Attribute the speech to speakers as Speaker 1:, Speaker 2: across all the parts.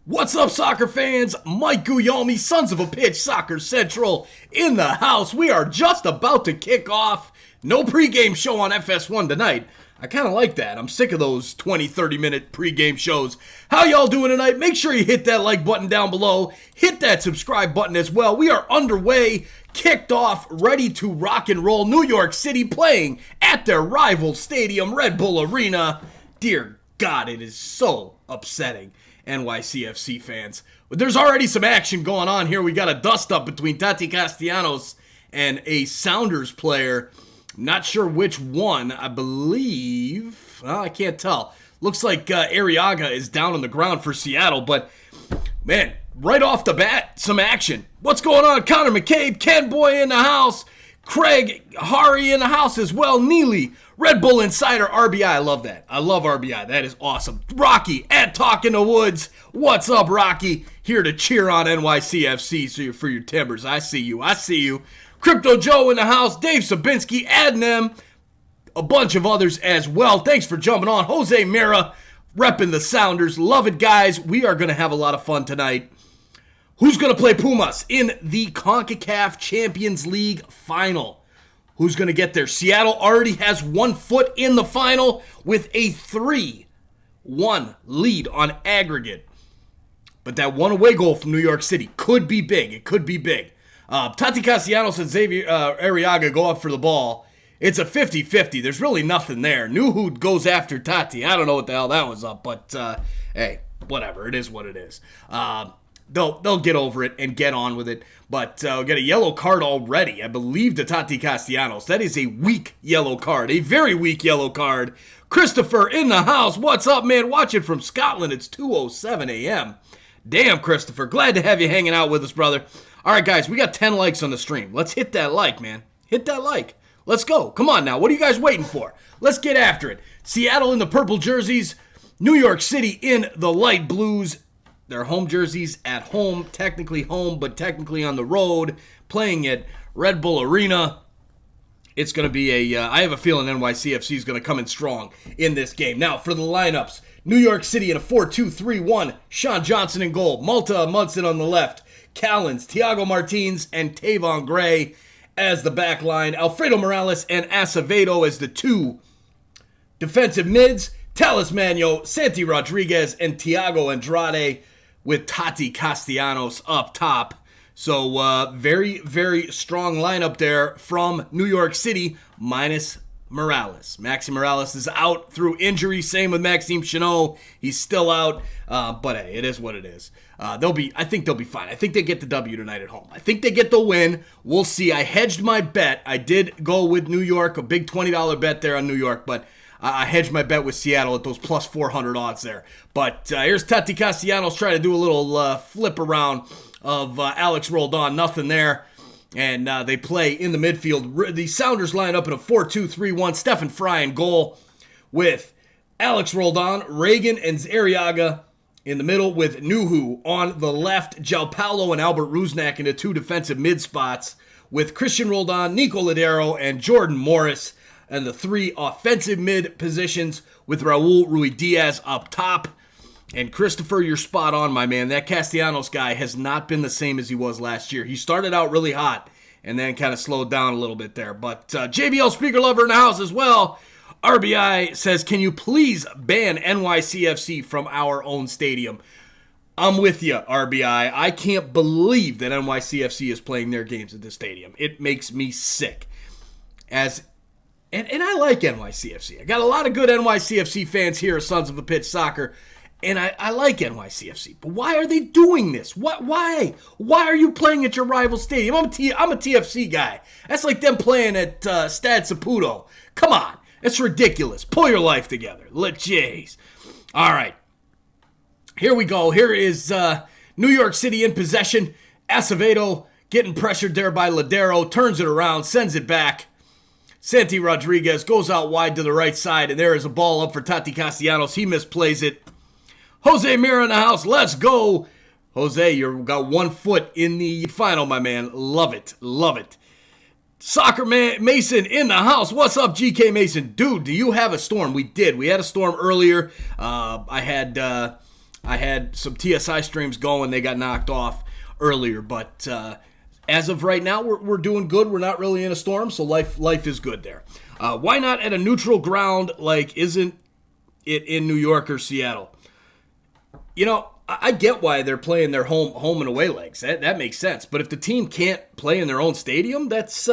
Speaker 1: What's up, soccer fans? Mike Guglielmi, Sons of a Pitch Soccer Central in the house. We are just about to kick off. No pregame show on FS1 tonight. I kind of like that. I'm sick of those 20, 30-minute pregame shows. How y'all doing tonight? Make sure you hit that like button down below. Hit that subscribe button as well. We are underway, kicked off, ready to rock and roll. New York City playing at their rival stadium, Red Bull Arena. Dear God, it is so upsetting. NYCFC fans. But there's already some action going on here. We got a dust-up between Tati Castellanos and a Sounders player. I'm not sure which one. I believe... Well, I can't tell. Looks like Arriaga is down on the ground for Seattle, but, man, right off the bat, some action. What's going on? Connor McCabe, Ken Boy in the house, Craig Hari in the house as well, Neely, Red Bull Insider, RBI. I love that. I love RBI. That is awesome. Rocky at Talking the Woods. What's up, Rocky? Here to cheer on NYCFC for your Timbers. I see you. I see you. Crypto Joe in the house. Dave Sabinski, Adnem. A bunch of others as well. Thanks for jumping on. Jose Mira repping the Sounders. Love it, guys. We are going to have a lot of fun tonight. Who's going to play Pumas in the CONCACAF Champions League final? Who's going to get there? Seattle already has 1 foot in the final with a 3-1 lead on aggregate. But that one away goal from New York City could be big. It could be big. Tati Castellanos and Xavier Arriaga go up for the ball. It's a 50-50. There's really nothing there. Nuhud goes after Tati. I don't know what the hell that was up, but hey, whatever. It is what it is. They'll get over it and get on with it. But we got a yellow card already, I believe, to Tati Castellanos. That is a weak yellow card, a very weak yellow card. Christopher in the house. What's up, man? Watching from Scotland. It's 2:07 a.m. Damn, Christopher. Glad to have you hanging out with us, brother. All right, guys, we got 10 likes on the stream. Let's hit that like, man. Hit that like. Let's go. Come on now. What are you guys waiting for? Let's get after it. Seattle in the purple jerseys. New York City in the light blues. Their home jerseys at home, technically home, but technically on the road, playing at Red Bull Arena. It's going to be I have a feeling NYCFC is going to come in strong in this game. Now, for the lineups, New York City in a 4-2-3-1. Sean Johnson in goal. Malta Munson on the left. Callens, Thiago Martins, and Tavon Gray as the back line. Alfredo Morales and Acevedo as the two defensive mids. Talismano, Santi Rodriguez, and Thiago Andrade with Tati Castellanos up top. So very, very strong lineup there from New York City, minus Morales. Maxi Morales is out through injury. Same with Maxime Chanot. He's still out. But hey, it is what it is. I think they'll be fine. I think they get the W tonight at home. I think they get the win. We'll see. I hedged my bet. I did go with New York, a big $20 bet there on New York, but I hedged my bet with Seattle at those plus 400 odds there. But here's Tati Castellanos trying to do a little flip around of Alex Roldan. Nothing there. And they play in the midfield. The Sounders line up in a 4-2-3-1. Stephen Fry in goal with Alex Roldan, Reagan, and Arriaga in the middle with Nuhu on the left. Jall Paulo and Albert Rusnak in the two defensive mid spots with Christian Roldan, Nico Ladero, and Jordan Morris. And the three offensive mid positions with Raul Ruidiaz up top. And Christopher, you're spot on, my man. That Castellanos guy has not been the same as he was last year. He started out really hot and then kind of slowed down a little bit there. But JBL Speaker Lover in the house as well. RBI says, can you please ban NYCFC from our own stadium? I'm with you, RBI. I can't believe that NYCFC is playing their games at this stadium. It makes me sick. And I like NYCFC. I got a lot of good NYCFC fans here at Sons of a Pitch Soccer, and I like NYCFC. But why are they doing this? Why? Why are you playing at your rival stadium? I'm a TFC guy. That's like them playing at Stade Saputo. Come on. It's ridiculous. Pull your life together. Jeez. All right. Here we go. Here is New York City in possession. Acevedo getting pressured there by Ladero. Turns it around. Sends it back. Santi Rodriguez goes out wide to the right side. And there is a ball up for Tati Castellanos. He misplays it. Jose Mira in the house. Let's go. Jose, you've got 1 foot in the final, my man. Love it. Love it. Soccer Man Mason in the house. What's up, GK Mason? Dude, do you have a storm? We did. We had a storm earlier. I had some TSI streams going. They got knocked off earlier. But as of right now, we're doing good. We're not really in a storm, so life is good there. Why not at a neutral ground like isn't it in New York or Seattle? You know, I get why they're playing their home and away legs. That makes sense. But if the team can't play in their own stadium, that's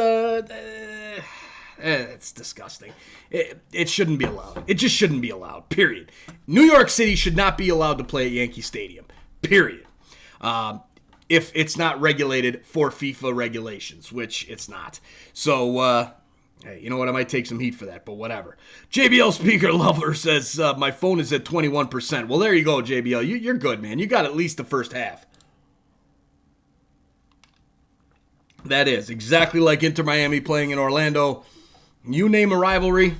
Speaker 1: it's disgusting. It shouldn't be allowed. It just shouldn't be allowed, period. New York City should not be allowed to play at Yankee Stadium, period. If it's not regulated for FIFA regulations, which it's not. So, hey, you know what? I might take some heat for that, but whatever. JBL Speaker Lover says, my phone is at 21%. Well, there you go, JBL. You're good, man. You got at least the first half. That is exactly like Inter Miami playing in Orlando. You name a rivalry,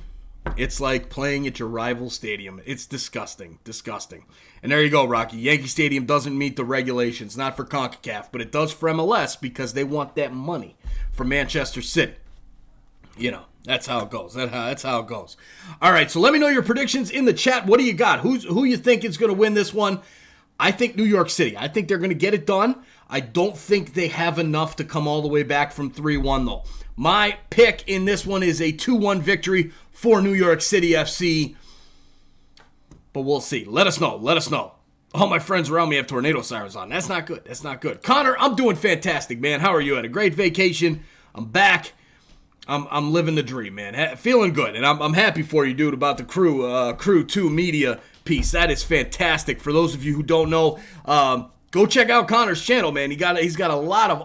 Speaker 1: it's like playing at your rival stadium. It's disgusting. Disgusting. And there you go, Rocky. Yankee Stadium doesn't meet the regulations, not for CONCACAF, but it does for MLS because they want that money from Manchester City. You know, that's how it goes. That's how it goes. All right, so let me know your predictions in the chat. What do you got? Who you think is going to win this one? I think New York City. I think they're going to get it done. I don't think they have enough to come all the way back from 3-1, though. My pick in this one is a 2-1 victory for New York City FC. But we'll see. Let us know. Let us know. All my friends around me have tornado sirens on. That's not good. That's not good. Connor, I'm doing fantastic, man. How are you? I had a great vacation. I'm back. I'm living the dream, man. Feeling good, and I'm happy for you, dude, about the Crew 2 media piece. That is fantastic. For those of you who don't know, go check out Connor's channel, man. He's got a lot of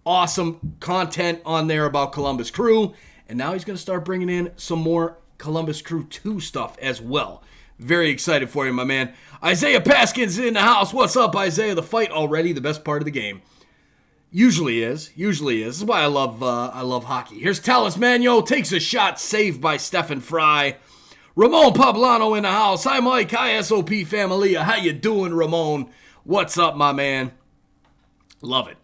Speaker 1: awesome content on there about Columbus Crew, and now he's going to start bringing in some more Columbus Crew 2 stuff as well. Very excited for you, my man. Isaiah Paskin's in the house. What's up, Isaiah? The fight already, the best part of the game. Usually is. This is why I love hockey. Here's Talismano, takes a shot, saved by Stephen Fry. Ramon Poblano in the house. Hi, Mike. Hi, SOP Familia. How you doing, Ramon? What's up, my man? Love it.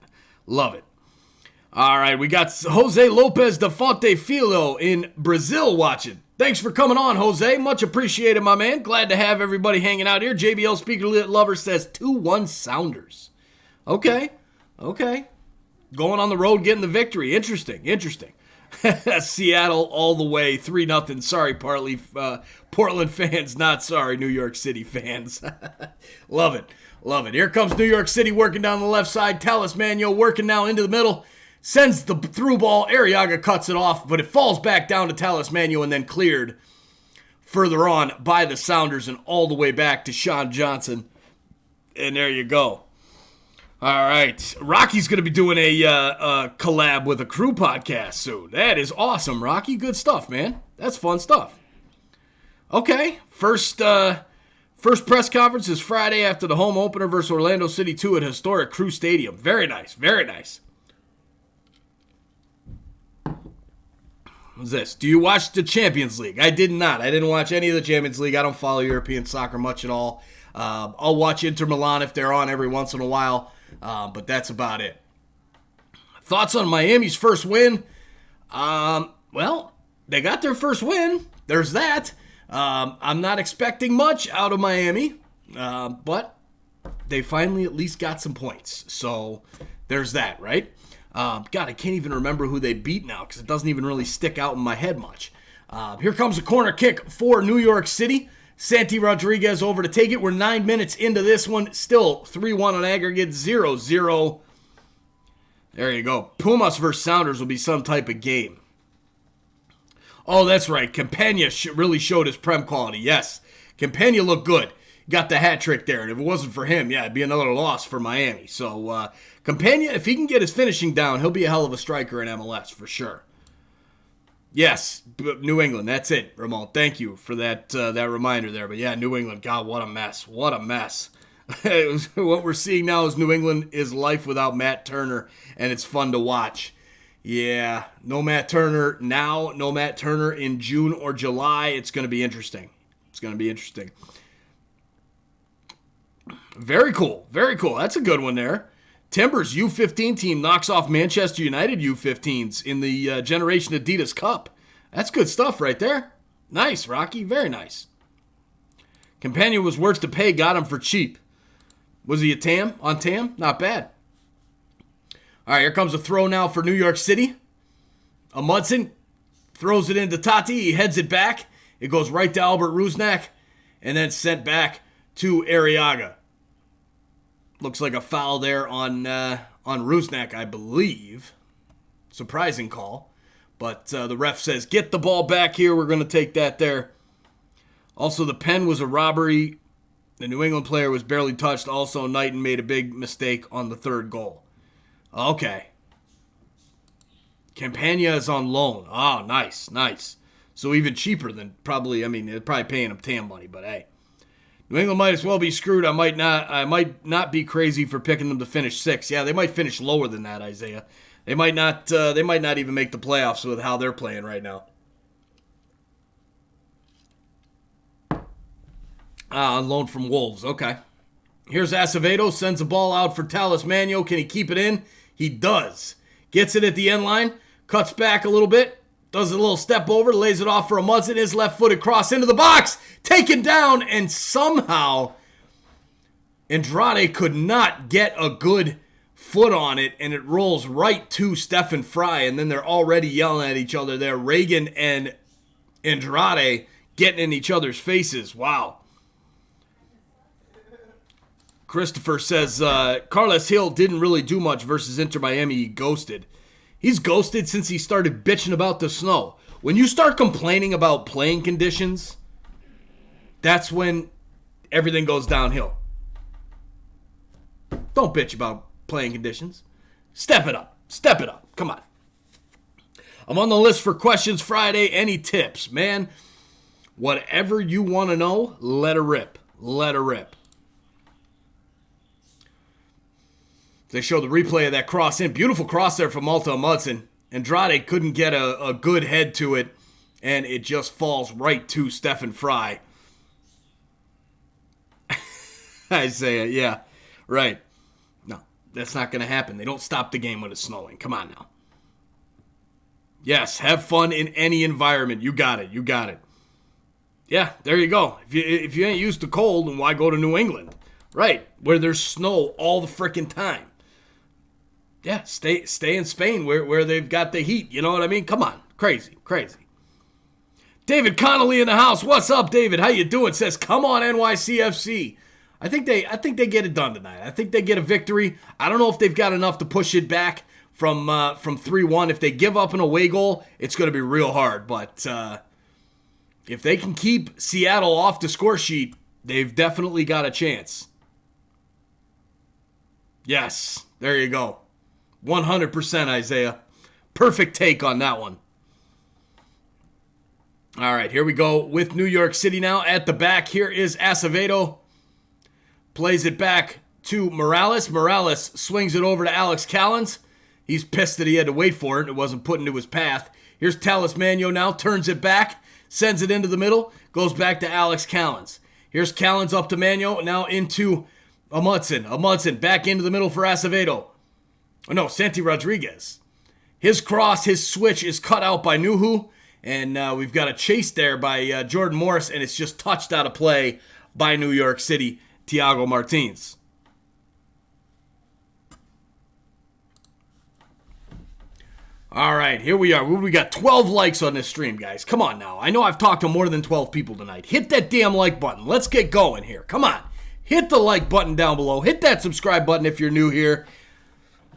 Speaker 1: All right, we got Jose Lopez da Fonte Filho in Brazil watching. Thanks for coming on, Jose. Much appreciated, my man. Glad to have everybody hanging out here. JBL Speaker Lover says 2-1 Sounders. Okay. Going on the road, getting the victory. Interesting. Seattle all the way, 3-0. Sorry, Portland fans, not sorry, New York City fans. Love it. Here comes New York City working down the left side. Talismano working now into the middle. Sends the through ball. Arriaga cuts it off, but it falls back down to Talismano and then cleared further on by the Sounders and all the way back to Sean Johnson. And there you go. All right, Rocky's going to be doing a collab with a Crew podcast soon. That is awesome, Rocky. Good stuff, man. That's fun stuff. Okay, first press conference is Friday after the home opener versus Orlando City 2 at historic Crew Stadium. Very nice. What's this? Do you watch the Champions League? I did not. I didn't watch any of the Champions League. I don't follow European soccer much at all. I'll watch Inter Milan if they're on every once in a while. But that's about it. Thoughts on Miami's first win? Well, they got their first win. There's that. I'm not expecting much out of Miami. But they finally at least got some points. So there's that, right? God, I can't even remember who they beat now because it doesn't even really stick out in my head much. Here comes a corner kick for New York City. Santi Rodriguez over to take it. We're 9 minutes into this one. Still 3-1 on aggregate, 0-0. There you go. Pumas versus Sounders will be some type of game. Oh, that's right. Campagna really showed his prem quality. Yes, Campagna looked good. Got the hat trick there. And if it wasn't for him, yeah, it'd be another loss for Miami. So Campagna, if he can get his finishing down, he'll be a hell of a striker in MLS for sure. Yes, New England. That's it, Ramon. Thank you for that reminder there. But yeah, New England. God, what a mess. What a mess. What we're seeing now is New England is life without Matt Turner, and it's fun to watch. Yeah, no Matt Turner now, no Matt Turner in June or July. It's going to be interesting. It's going to be interesting. Very cool. Very cool. That's a good one there. Timbers U15 team knocks off Manchester United U15s in the Generation Adidas Cup. That's good stuff right there. Nice, Rocky. Very nice. Companion was worth to pay. Got him for cheap. Was he a TAM? On TAM? Not bad. All right, here comes a throw now for New York City. Amundsen throws it into Tati. He heads it back. It goes right to Albert Rusnak and then sent back to Arriaga. Looks like a foul there on Rusnak, I believe. Surprising call. But the ref says, get the ball back here. We're going to take that there. Also, the pen was a robbery. The New England player was barely touched. Also, Knighton made a big mistake on the third goal. Okay. Campagna is on loan. Oh, nice, nice. So even cheaper than probably, they're probably paying him TAM money, but hey. New England might as well be screwed. I might not be crazy for picking them to finish 6th. Yeah, they might finish lower than that, Isaiah. They might not even make the playoffs with how they're playing right now. On loan from Wolves. Okay. Here's Acevedo. Sends the ball out for Talismano. Can he keep it in? He does. Gets it at the end line. Cuts back a little bit. Does a little step over. Lays it off for Amundsen. His left-footed cross into the box. Taken down. And somehow Andrade could not get a good foot on it. And it rolls right to Stephen Fry. And then they're already yelling at each other there. Reagan and Andrade getting in each other's faces. Wow. Christopher says, Carles Hill didn't really do much versus Inter Miami. He ghosted. He's ghosted since he started bitching about the snow. When you start complaining about playing conditions, that's when everything goes downhill. Don't bitch about playing conditions. Step it up. Step it up. Come on. I'm on the list for Questions Friday. Any tips? Man, whatever you want to know, let her rip. Let her rip. They show the replay of that cross in. Beautiful cross there from Malta Amundsen. Andrade couldn't get a good head to it, and it just falls right to Stephen Fry. Isaiah, yeah, right. No, that's not going to happen. They don't stop the game when it's snowing. Come on now. Yes, have fun in any environment. You got it. You got it. Yeah, there you go. If you ain't used to cold, then why go to New England? Right, where there's snow all the frickin' time. Yeah, stay in Spain where they've got the heat. You know what I mean? Come on. Crazy. David Connolly in the house. What's up, David? How you doing? Says, come on, NYCFC. I think they get it done tonight. I think they get a victory. I don't know if they've got enough to push it back from 3-1. If they give up an away goal, it's going to be real hard. But if they can keep Seattle off the score sheet, they've definitely got a chance. Yes, there you go. 100% Isaiah. Perfect take on that one. All right, here we go with New York City now. At the back, here is Acevedo. Plays it back to Morales. Morales swings it over to Alex Callens. He's pissed that he had to wait for it. It wasn't put into his path. Here's Talismano now. Turns it back. Sends it into the middle. Goes back to Alex Callens. Here's Callens up to Mano. Now into Amundsen. Amundsen back into the middle for Acevedo. Oh, no, Santi Rodriguez. His cross, his switch is cut out by Nuhu. And we've got a chase there by Jordan Morris, and it's just touched out of play by New York City. Thiago Martins. All right, here we are. We got 12 likes on this stream, guys. Come on now. I know I've talked to more than 12 people tonight. Hit that damn like button. Let's get going here. Come on. Hit the like button down below. Hit that subscribe button if you're new here.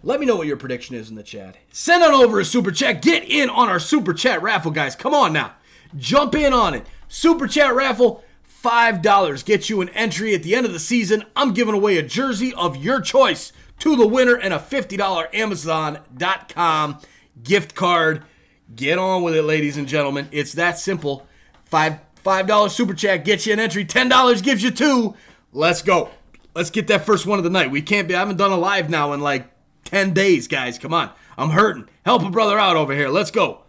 Speaker 1: Let me know what your prediction is in the chat. Send on over a super chat. Get in on our super chat raffle, guys. Come on now. Jump in on it. Super chat raffle, $5. Gets you an entry at the end of the season. I'm giving away a jersey of your choice to the winner and a $50 Amazon.com gift card. Get on with it, ladies and gentlemen. It's that simple. $5 super chat gets you an entry. $10 gives you two. Let's go. Let's get that first one of the night. I haven't done a live now in like 10 days, guys. Come on. I'm hurting. Help a brother out over here. Let's go.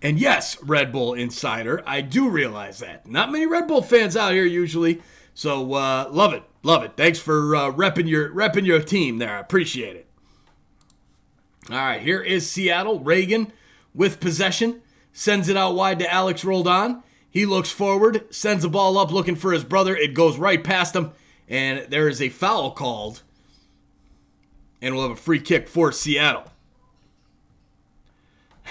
Speaker 1: And yes, Red Bull Insider, I do realize that. Not many Red Bull fans out here usually, so love it, love it. Thanks for repping your team there. I appreciate it. All right, here is Seattle. Reagan with possession, sends it out wide to Alex Roldan. He looks forward, sends the ball up looking for his brother. It goes right past him, and there is a foul called, and we'll have a free kick for Seattle.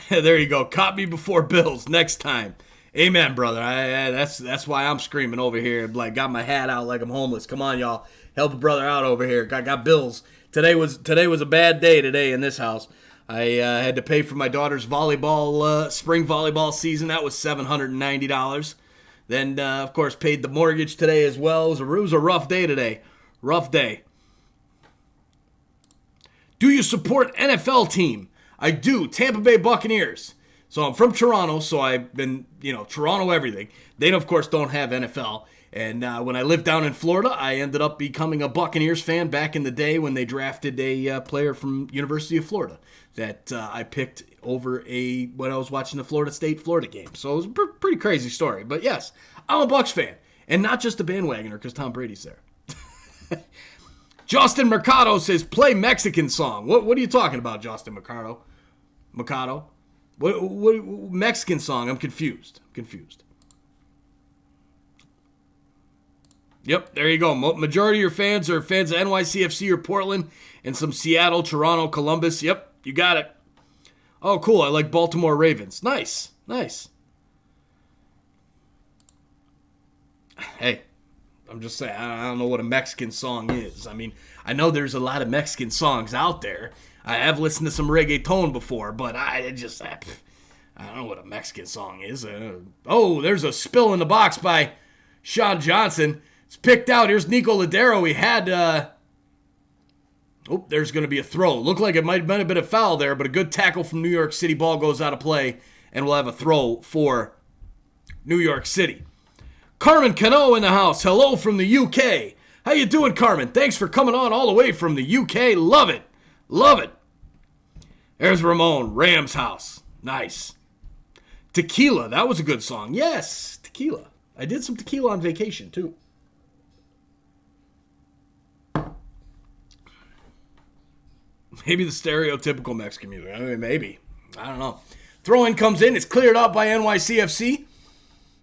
Speaker 1: There you go. Caught me before Bills next time. Amen, brother. That's why I'm screaming over here. Like, got my hat out like I'm homeless. Come on, y'all. Help a brother out over here. Got bills. Today was a bad day today in this house. I had to pay for my daughter's volleyball, spring volleyball season. That was $790. Then, of course, paid the mortgage today as well. It was a rough day today. Rough day. Do you support NFL team? I do. Tampa Bay Buccaneers. So I'm from Toronto, so I've been, Toronto everything. They, of course, don't have NFL. And when I lived down in Florida, I ended up becoming a Buccaneers fan back in the day when they drafted a player from University of Florida that I picked over when I was watching the Florida State-Florida game. So it was a pretty crazy story. But yes, I'm a Bucs fan. And not just a bandwagoner because Tom Brady's there. Justin Mercado says, play Mexican song. What are you talking about, Justin Mercado? What Mexican song? I'm confused. Yep, there you go. Majority of your fans are fans of NYCFC or Portland and some Seattle, Toronto, Columbus. Yep, you got it. Oh, cool. I like Baltimore Ravens. Nice. Hey. I'm just saying, I don't know what a Mexican song is. I mean, I know there's a lot of Mexican songs out there. I have listened to some reggaeton before, but I don't know what a Mexican song is. There's a spill in the box by Sean Johnson. It's picked out. Here's Nico Ladero. He had, there's going to be a throw. Looked like it might have been a foul there, but a good tackle from New York City. Ball goes out of play, and we'll have a throw for New York City. Carmen Cano in the house. Hello from the UK. How you doing, Carmen? Thanks for coming on all the way from the UK. Love it. There's Ramon, Rams house. Nice. Tequila. That was a good song. Yes, tequila. I did some tequila on vacation, too. Maybe the stereotypical Mexican music. I mean, maybe. I don't know. Throw-in comes in. It's cleared up by NYCFC.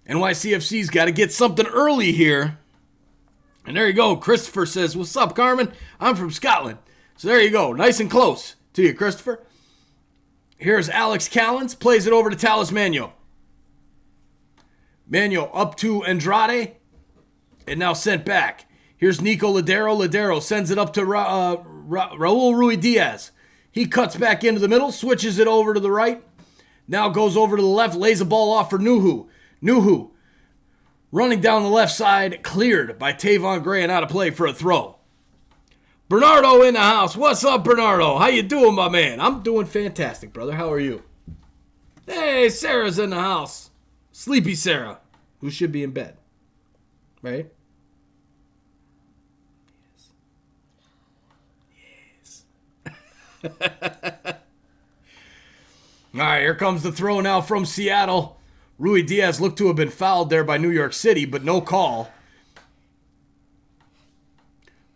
Speaker 1: NYCFC's got to get something early here. And there you go. Christopher says, what's up, Carmen? I'm from Scotland. So there you go. Nice and close to you, Christopher. Here's Alex Callens. Plays it over to Talis Magno. Magno up to Andrade. And now sent back. Here's Nico Ladero. Ladero sends it up to Raul Rui Diaz. He cuts back into the middle. Switches it over to the right. Now goes over to the left. Lays the ball off for Nuhu. Running down the left side, cleared by Tavon Gray and out of play for a throw. Bernardo in the house. What's up, Bernardo? How you doing, my man? I'm doing fantastic, brother. How are you? Hey, Sarah's in the house. Sleepy Sarah, who should be in bed. Right? Yes. All right, here comes the throw now from Seattle. Rui Diaz looked to have been fouled there by New York City, but no call.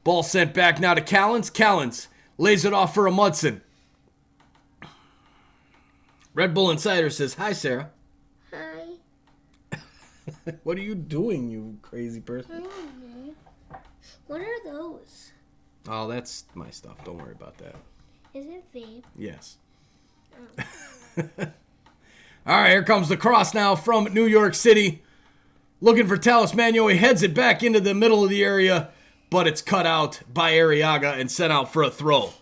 Speaker 1: Ball sent back now to Callens. Callens lays it off for a Mudson. Red Bull Insider says, "Hi, Sarah."
Speaker 2: Hi.
Speaker 1: What are you doing, you crazy person?
Speaker 2: I don't know. What are those?
Speaker 1: Oh, that's my stuff. Don't worry about that.
Speaker 2: Is it vape?
Speaker 1: Yes.
Speaker 2: Oh.
Speaker 1: All right, here comes the cross now from New York City. Looking for Talismano. He heads it back into the middle of the area, but it's cut out by Arriaga and sent out for a throw.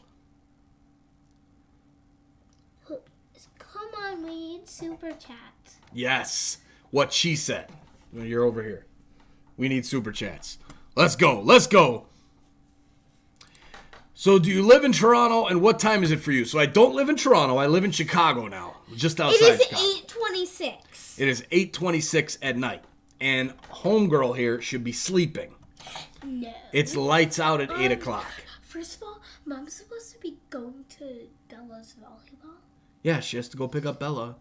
Speaker 2: Come on, we need super chats.
Speaker 1: Yes, what she said. You're over here. We need super chats. Let's go. Let's go. So do you live in Toronto, and what time is it for you? So I don't live in Toronto. I live in Chicago now, just outside Chicago.
Speaker 2: It is 8:26.
Speaker 1: It is 8:26 at night, and homegirl here should be sleeping.
Speaker 2: No.
Speaker 1: It's lights out at 8 o'clock.
Speaker 2: First of all, Mom's supposed to be going to Bella's volleyball.
Speaker 1: Yeah, she has to go pick up Bella.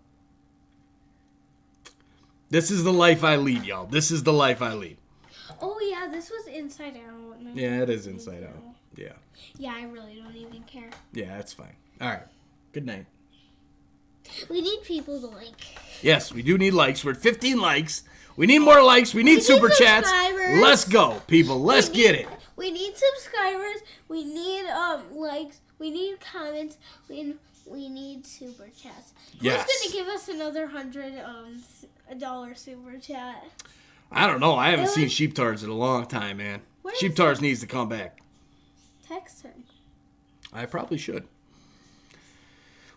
Speaker 1: This is the life I lead, y'all. This is the life I lead.
Speaker 2: Oh, yeah, this was Inside Out.
Speaker 1: Yeah, it is Inside Out. Yeah.
Speaker 2: Yeah, I really don't even care.
Speaker 1: Yeah, that's fine. All right. Good night.
Speaker 2: We need people to like.
Speaker 1: Yes, we do need likes. We're at 15 likes. We need more likes. We need super chats. Let's go, people. Let's get it.
Speaker 2: We need subscribers. We need likes. We need comments. We need super chats.
Speaker 1: Yes.
Speaker 2: Who's gonna give us another $100 super chat?
Speaker 1: I don't know. I haven't seen sheeptards in a long time, man. Sheeptards needs to come back.
Speaker 2: Text her.
Speaker 1: I probably should.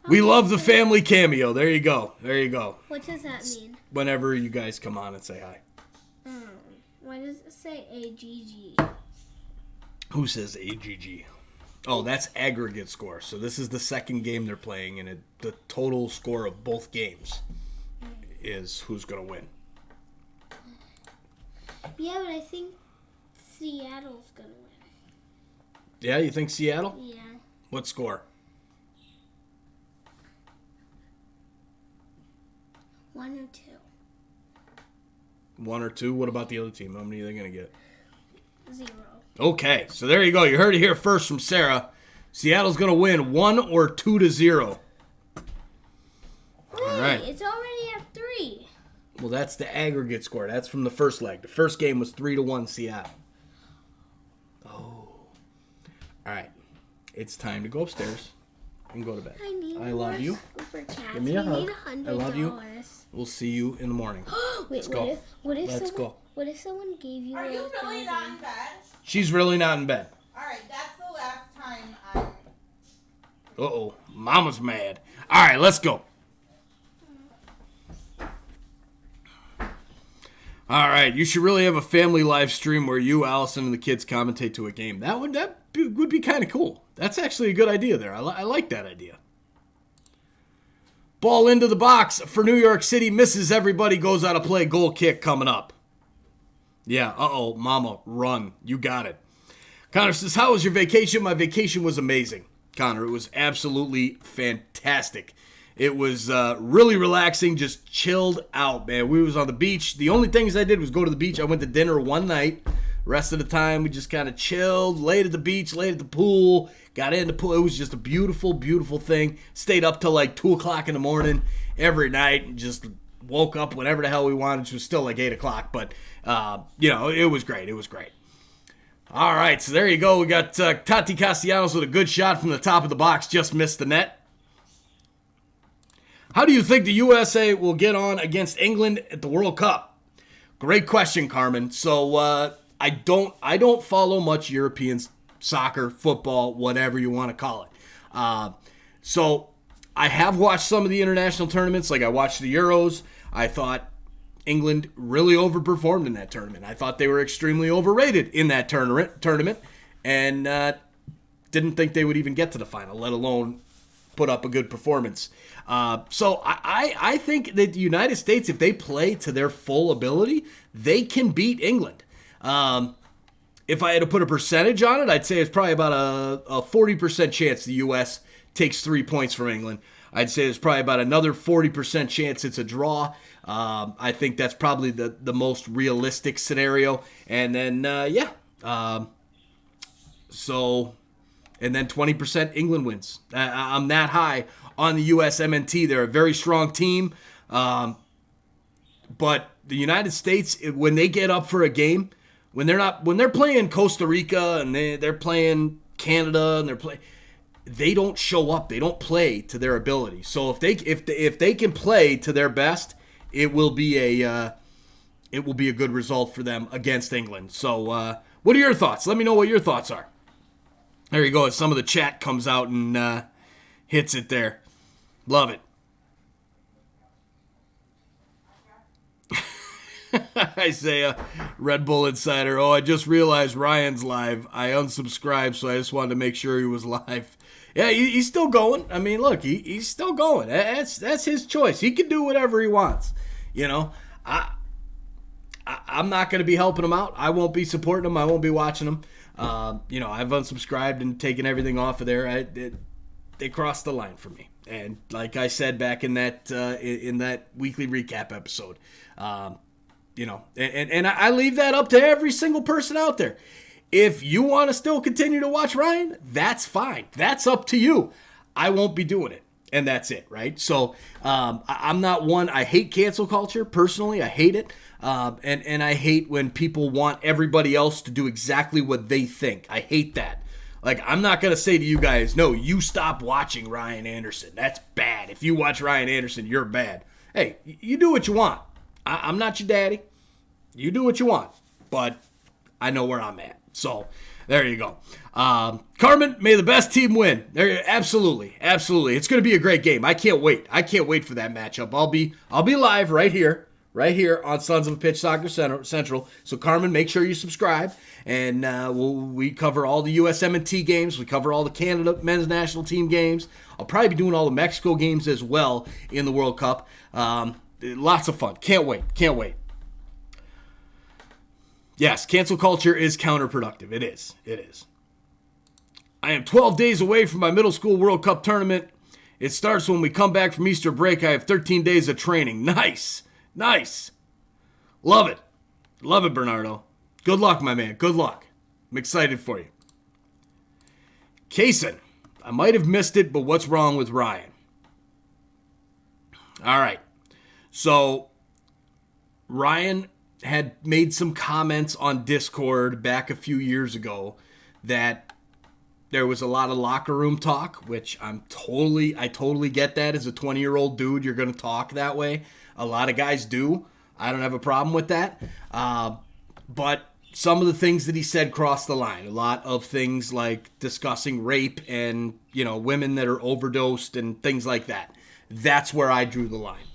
Speaker 1: We love the family cameo. There you go. There you go.
Speaker 2: What does that mean?
Speaker 1: Whenever you guys come on and say hi.
Speaker 2: Why does it say AGG?
Speaker 1: Who says AGG? Oh, that's aggregate score. So this is the second game they're playing, and the total score of both games is who's going to win.
Speaker 2: Yeah, but I think Seattle's going to win.
Speaker 1: Yeah, you think Seattle?
Speaker 2: Yeah.
Speaker 1: What score?
Speaker 2: 1 or 2.
Speaker 1: 1 or 2? What about the other team? How many are they going to get?
Speaker 2: 0.
Speaker 1: Okay, so there you go. You heard it here first from Sarah. Seattle's going to win 1 or 2-0. All right.
Speaker 2: It's already at 3.
Speaker 1: Well, that's the aggregate score. That's from the first leg. The first game was 3-1 Seattle. Oh. All right. It's time to go upstairs and go to bed. I love you. Give me a hug. I love you. We'll see you in the morning.
Speaker 2: Wait,
Speaker 1: Let's go.
Speaker 2: Let's go. What if someone gave you
Speaker 3: Are you really not in bed?
Speaker 1: She's really not in bed.
Speaker 3: Alright, that's the last time I'm...
Speaker 1: Uh-oh. Mama's mad. All right, let's go. All right, you should really have a family live stream where you, Allison, and the kids commentate to a game. That would be kind of cool. That's actually a good idea there. I like that idea. Ball into the box for New York City. Misses everybody. Goes out of play. Goal kick coming up. Yeah, uh-oh. Mama, run. You got it. Connor says, how was your vacation? My vacation was amazing. Connor, it was absolutely fantastic. It was really relaxing, just chilled out, man. We was on the beach. The only things I did was go to the beach. I went to dinner one night. Rest of the time, we just kind of chilled, laid at the beach, laid at the pool, got in the pool. It was just a beautiful, beautiful thing. Stayed up till like 2 o'clock in the morning every night and just woke up whenever the hell we wanted, which was still like 8 o'clock. But, it was great. It was great. All right, so there you go. We got Tati Castellanos with a good shot from the top of the box. Just missed the net. How do you think the USA will get on against England at the World Cup? Great question, Carmen. So I don't follow much European soccer, football, whatever you want to call it. So I have watched some of the international tournaments. Like I watched the Euros. I thought England really overperformed in that tournament. I thought they were extremely overrated in that tournament, and didn't think they would even get to the final, let alone put up a good performance. So I think that the United States, if they play to their full ability, they can beat England. If I had to put a percentage on it, I'd say it's probably about a 40% chance the U.S. takes 3 points from England. I'd say there's probably about another 40% chance it's a draw. I think that's probably the most realistic scenario. And then, and then 20% England wins. I'm that high on the USMNT. They're a very strong team. But the United States, when they get up for a game, when they're playing Costa Rica and they're playing Canada and they don't show up. They don't play to their ability. So if they can play to their best, it will be a good result for them against England. So what are your thoughts? Let me know what your thoughts are. There you go. As some of the chat comes out and hits it there. Love it. Isaiah, Red Bull Insider. Oh, I just realized Ryan's live. I unsubscribed, so I just wanted to make sure he was live. Yeah, he's still going. I mean, look, he's still going. That's his choice. He can do whatever he wants. You know, I'm not going to be helping him out. I won't be supporting him. I won't be watching him. I've unsubscribed and taken everything off of there. They crossed the line for me. And like I said back in that weekly recap episode, and I leave that up to every single person out there. If you want to still continue to watch Ryan, that's fine. That's up to you. I won't be doing it. And that's it, right? So I'm not one. I hate cancel culture, personally. I hate it. And I hate when people want everybody else to do exactly what they think. I hate that. Like, I'm not going to say to you guys, no, you stop watching Ryan Anderson. That's bad. If you watch Ryan Anderson, you're bad. Hey, you do what you want. I'm not your daddy. You do what you want. But I know where I'm at. So, there you go. Carmen, may the best team win. Absolutely. It's going to be a great game. I can't wait. I can't wait for that matchup. I'll be live right here on Sons of a Pitch Soccer Central. So, Carmen, make sure you subscribe. And we cover all the USMNT games. We cover all the Canada men's national team games. I'll probably be doing all the Mexico games as well in the World Cup. Lots of fun. Can't wait. Yes, cancel culture is counterproductive. It is. I am 12 days away from my middle school World Cup tournament. It starts when we come back from Easter break. I have 13 days of training. Nice. Love it, Bernardo. Good luck, my man. Good luck. I'm excited for you. Kaysen, I might have missed it, but what's wrong with Ryan? All right. So, Ryan had made some comments on Discord back a few years ago that there was a lot of locker room talk, which I totally get that. As a 20-year-old dude, you're going to talk that way. A lot of guys do. I don't have a problem with that. But some of the things that he said crossed the line. A lot of things like discussing rape and, women that are overdosed and things like that. That's where I drew the line.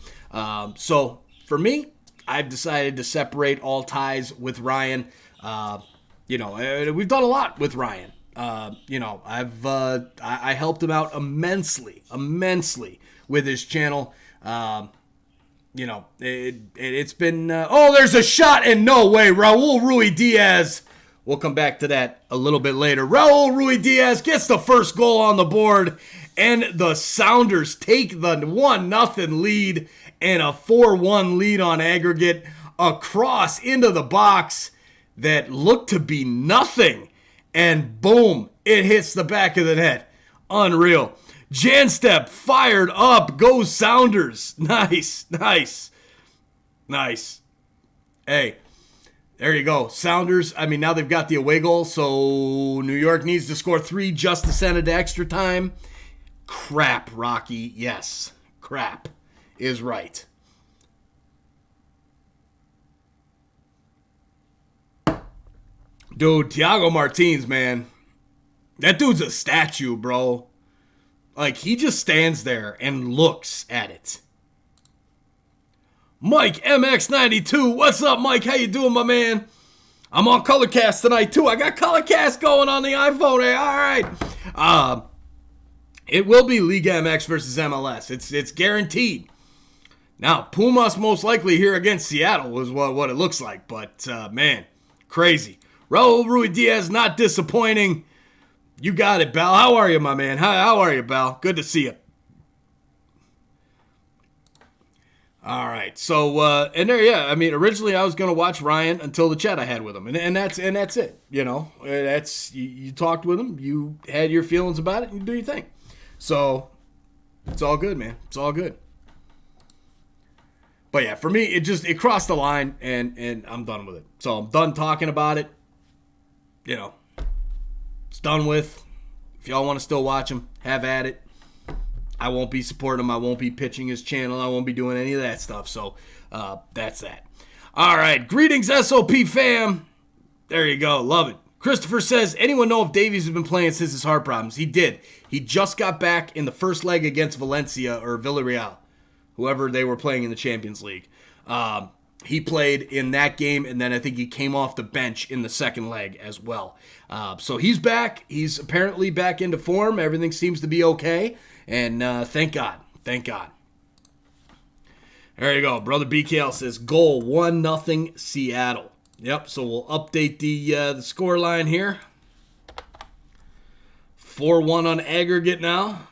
Speaker 1: So for me, I've decided to separate all ties with Ryan. We've done a lot with Ryan. I helped him out immensely with his channel. It's been, there's a shot and no way. Raul Ruidiaz. We'll come back to that a little bit later. Raul Ruidiaz gets the first goal on the board, and the Sounders take the 1-0 lead and a 4-1 lead on aggregate. A cross into the box that looked to be nothing, and boom, it hits the back of the net. Unreal. Janstep fired up. Goes Sounders. Nice. Hey, there you go. Sounders, now they've got the away goal, so New York needs to score 3 just to send it to extra time. Crap, Rocky. Yes, crap is right. Dude, Thiago Martins, man. That dude's a statue, bro. Like, he just stands there and looks at it. Mike MX92. What's up, Mike? How you doing, my man? I'm on Colorcast tonight, too. I got Colorcast going on the iPhone. Hey, all right. It will be Liga MX versus MLS. It's guaranteed. Now, Pumas most likely here against Seattle is what it looks like. But, man, crazy. Raul Ruidiaz, not disappointing. You got it, Bal. How are you, my man? How are you, Bal? Good to see you. All right. So, and there, yeah. I mean, originally I was going to watch Ryan until the chat I had with him, and that's it. You know, that's you talked with him, you had your feelings about it, and you do your thing. So, it's all good, man. It's all good. But yeah, for me, it crossed the line, and I'm done with it. So I'm done talking about it. You know, it's done with. If y'all want to still watch him, have at it. I won't be supporting him. I won't be pitching his channel. I won't be doing any of that stuff. So that's that. All right. Greetings, SOP fam. There you go. Love it. Christopher says, anyone know if Davies has been playing since his heart problems? He did. He just got back in the first leg against Valencia or Villarreal, whoever they were playing in the Champions League. He played in that game, and then I think he came off the bench in the second leg as well. So he's back. He's apparently back into form. Everything seems to be okay. And thank God. Thank God. There you go. Brother BKL says, goal 1-0 Seattle. Yep, so we'll update the score line here. 4-1 on aggregate now.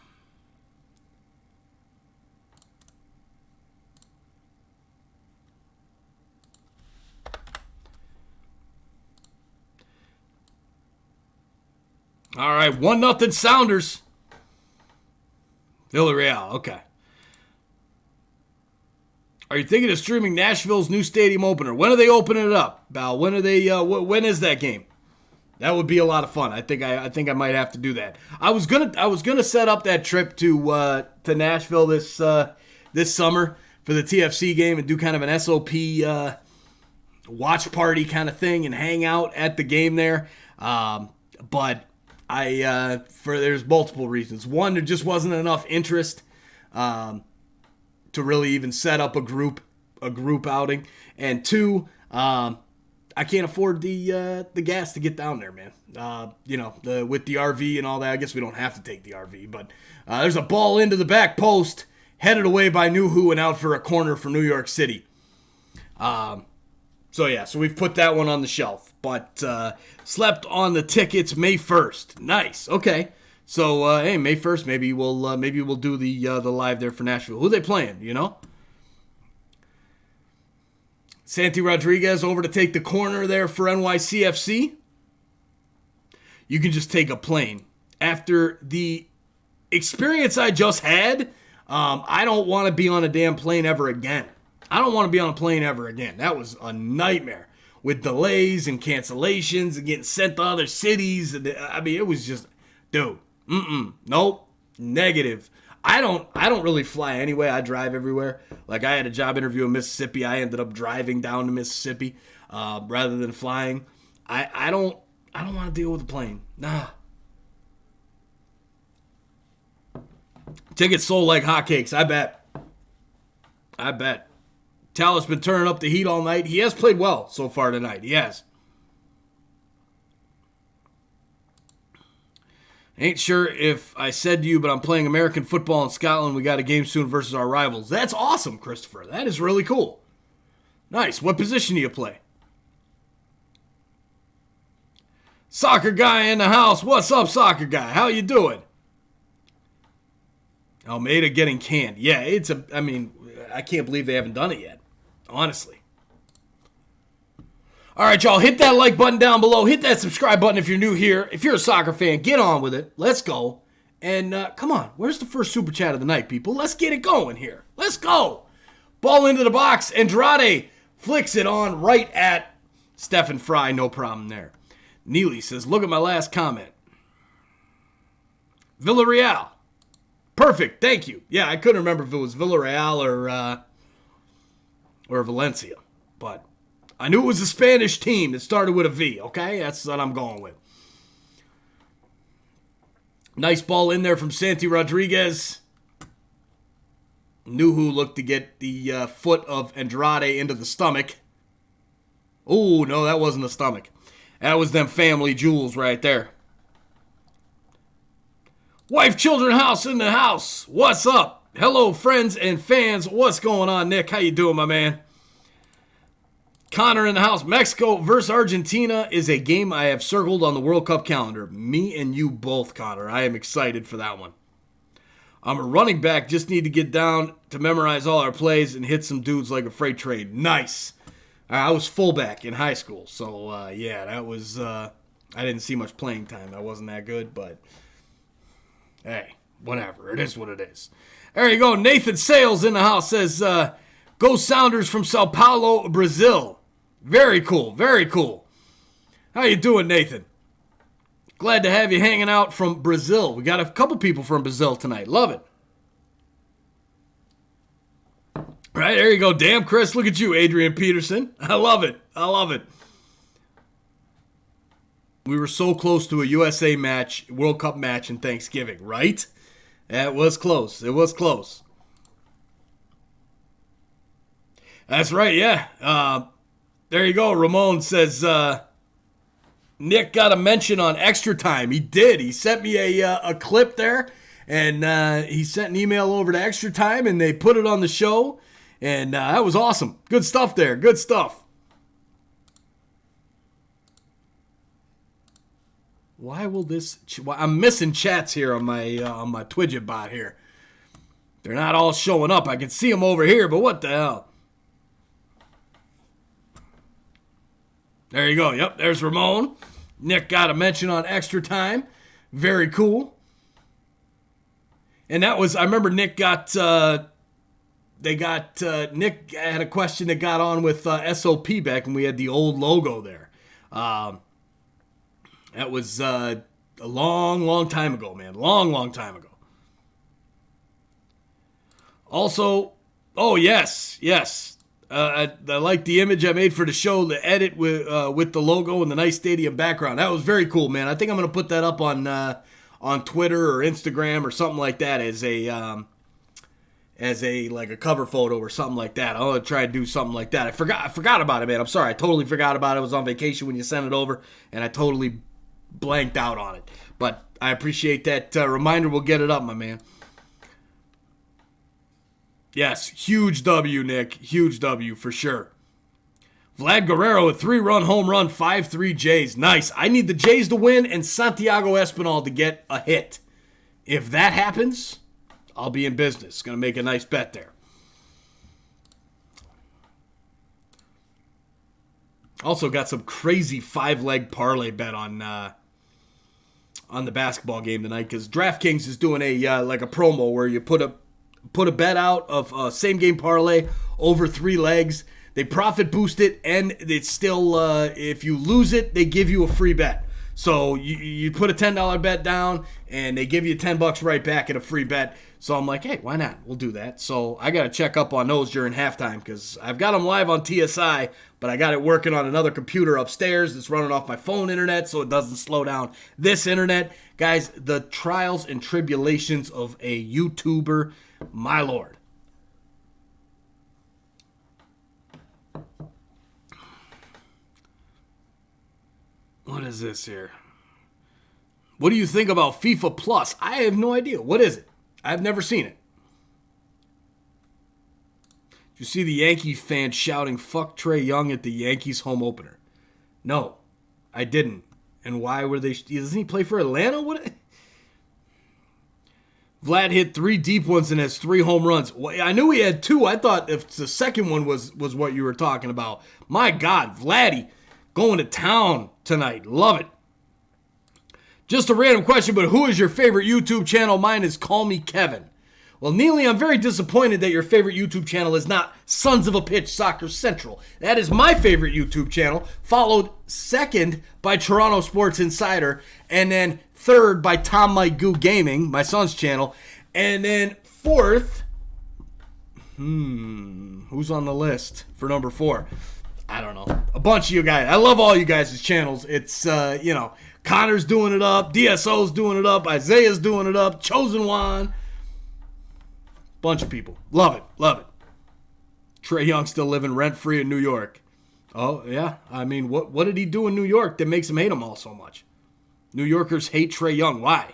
Speaker 1: All right, 1-0 Sounders. Villarreal, okay. Are you thinking of streaming Nashville's new stadium opener? When are they opening it up, Val? When are they? When is that game? That would be a lot of fun. I think I might have to do that. I was gonna set up that trip to Nashville this summer for the TFC game and do kind of an SOP watch party kind of thing and hang out at the game there. But there's multiple reasons. One, there just wasn't enough interest to really even set up a group outing, and two, I can't afford the gas to get down there, man. With the RV and all that, I guess we don't have to take the RV, but there's a ball into the back post, headed away by Nuhu and out for a corner for New York City. So we've put that one on the shelf, but slept on the tickets May 1st. Nice. Okay. So hey, May 1st, maybe we'll do the live there for Nashville. Who are they playing? You know, Santi Rodriguez over to take the corner there for NYCFC. You can just take a plane. After the experience I just had, I don't want to be on a damn plane ever again. I don't want to be on a plane ever again. That was a nightmare with delays and cancellations and getting sent to other cities. And it was just, dude, nope, negative. I don't really fly anyway. I drive everywhere. Like, I had a job interview in Mississippi. I ended up driving down to Mississippi rather than flying. I don't want to deal with a plane. Nah. Tickets sold like hotcakes. I bet. Tal's been turning up the heat all night. He has played well so far tonight. He has. Ain't sure if I said to you, but I'm playing American football in Scotland. We got a game soon versus our rivals. That's awesome, Christopher. That is really cool. Nice. What position do you play? Soccer guy in the house. What's up, soccer guy? How you doing? Almeida getting canned. Yeah, I can't believe they haven't done it yet. Honestly. All right, y'all, hit that like button down below. Hit that subscribe button if you're new here. If you're a soccer fan, get on with it. Let's go. And come on, where's the first super chat of the night, people? Let's get it going here. Let's go. Ball into the box. Andrade flicks it on right at Stephen Fry. No problem there. Neely says, look at my last comment. Villarreal. Perfect. Thank you. Yeah, I couldn't remember if it was Villarreal or Valencia, but I knew it was a Spanish team that started with a V, okay? That's what I'm going with. Nice ball in there from Santi Rodriguez. Nuhu looked to get the foot of Andrade into the stomach. Oh, no, that wasn't the stomach. That was them family jewels right there. Wife, children, house in the house. What's up? Hello, friends and fans. What's going on, Nick? How you doing, my man? Connor in the house. Mexico versus Argentina is a game I have circled on the World Cup calendar. Me and you both, Connor. I am excited for that one. I'm a running back, just need to get down to memorize all our plays and hit some dudes like a freight train. Nice. I was fullback in high school, so yeah, that was, I didn't see much playing time. I wasn't that good, but hey, whatever. It is what it is. There you go. Nathan Sales in the house says, go Sounders from Sao Paulo, Brazil. Very cool, very cool. How you doing, Nathan? Glad to have you hanging out from Brazil. We got a couple people from Brazil tonight. Love it. All right, there you go. Damn, Chris, look at you, Adrian Peterson. I love it. I love it. We were so close to a USA match, World Cup match in Thanksgiving, right? It was close. It was close. That's right, yeah. There you go. Ramon says, Nick got a mention on Extra Time. He did. He sent me a clip there, and he sent an email over to Extra Time, and they put it on the show, and that was awesome. Good stuff there. Good stuff. Why will this? I'm missing chats here on my Twidget bot here. They're not all showing up. I can see them over here, but what the hell? There you go. Yep, there's Ramon. Nick got a mention on Extra Time. Very cool. And that was, I remember Nick got, Nick had a question that got on with SOP back when we had the old logo there. That was a long, long time ago, man. Long, long time ago. Also, oh, yes. I like the image I made for the show, the edit with the logo and the nice stadium background. That was very cool, man. I think I'm going to put that up on Twitter or Instagram or something like that as a like a cover photo or something like that. I'll try to do something like that. I forgot about it, man. I'm sorry. I totally forgot about it. I was on vacation when you sent it over, and I totally blanked out on it. But I appreciate that reminder. We'll get it up, my man. Yes, huge W, Nick. Huge W for sure. Vlad Guerrero, a 3-run home run, 5-3 Jays. Nice. I need the Jays to win and Santiago Espinal to get a hit. If that happens, I'll be in business. Going to make a nice bet there. Also got some crazy 5-leg parlay bet on the basketball game tonight because DraftKings is doing a like a promo where you put a bet out of same game parlay over 3 legs. They profit boost it, and it's still if you lose it, they give you a free bet. So you put a $10 bet down, and they give you $10 right back at a free bet. So I'm like, hey, why not? We'll do that. So I got to check up on those during halftime because I've got them live on TSI, but I got it working on another computer upstairs that's running off my phone internet so it doesn't slow down this internet. Guys, the trials and tribulations of a YouTuber, my lord. What is this here? What do you think about FIFA Plus? I have no idea. What is it? I've never seen it. Did you see the Yankees fans shouting, "Fuck Trae Young" at the Yankees home opener? No, I didn't. And why were they? Doesn't he play for Atlanta? What? Vlad hit 3 deep ones and has 3 home runs. Well, I knew he had 2. I thought if the second one was what you were talking about. My God, Vladdy going to town tonight. Love it. Just a random question, but who is your favorite YouTube channel? Mine is Call Me Kevin. Well, Neely, I'm very disappointed that your favorite YouTube channel is not Sons of a Pitch Soccer Central. That is my favorite YouTube channel, followed second by Toronto Sports Insider, and then third by Tom Mike Goo Gaming, my son's channel, and then fourth, who's on the list for number 4? I don't know. A bunch of you guys. I love all you guys' channels. It's, Connor's doing it up. DSO's doing it up. Isaiah's doing it up. Chosen One. Bunch of people. Love it. Love it. Trae Young still living rent-free in New York. Oh, yeah. I mean, what did he do in New York that makes him hate them all so much? New Yorkers hate Trae Young. Why?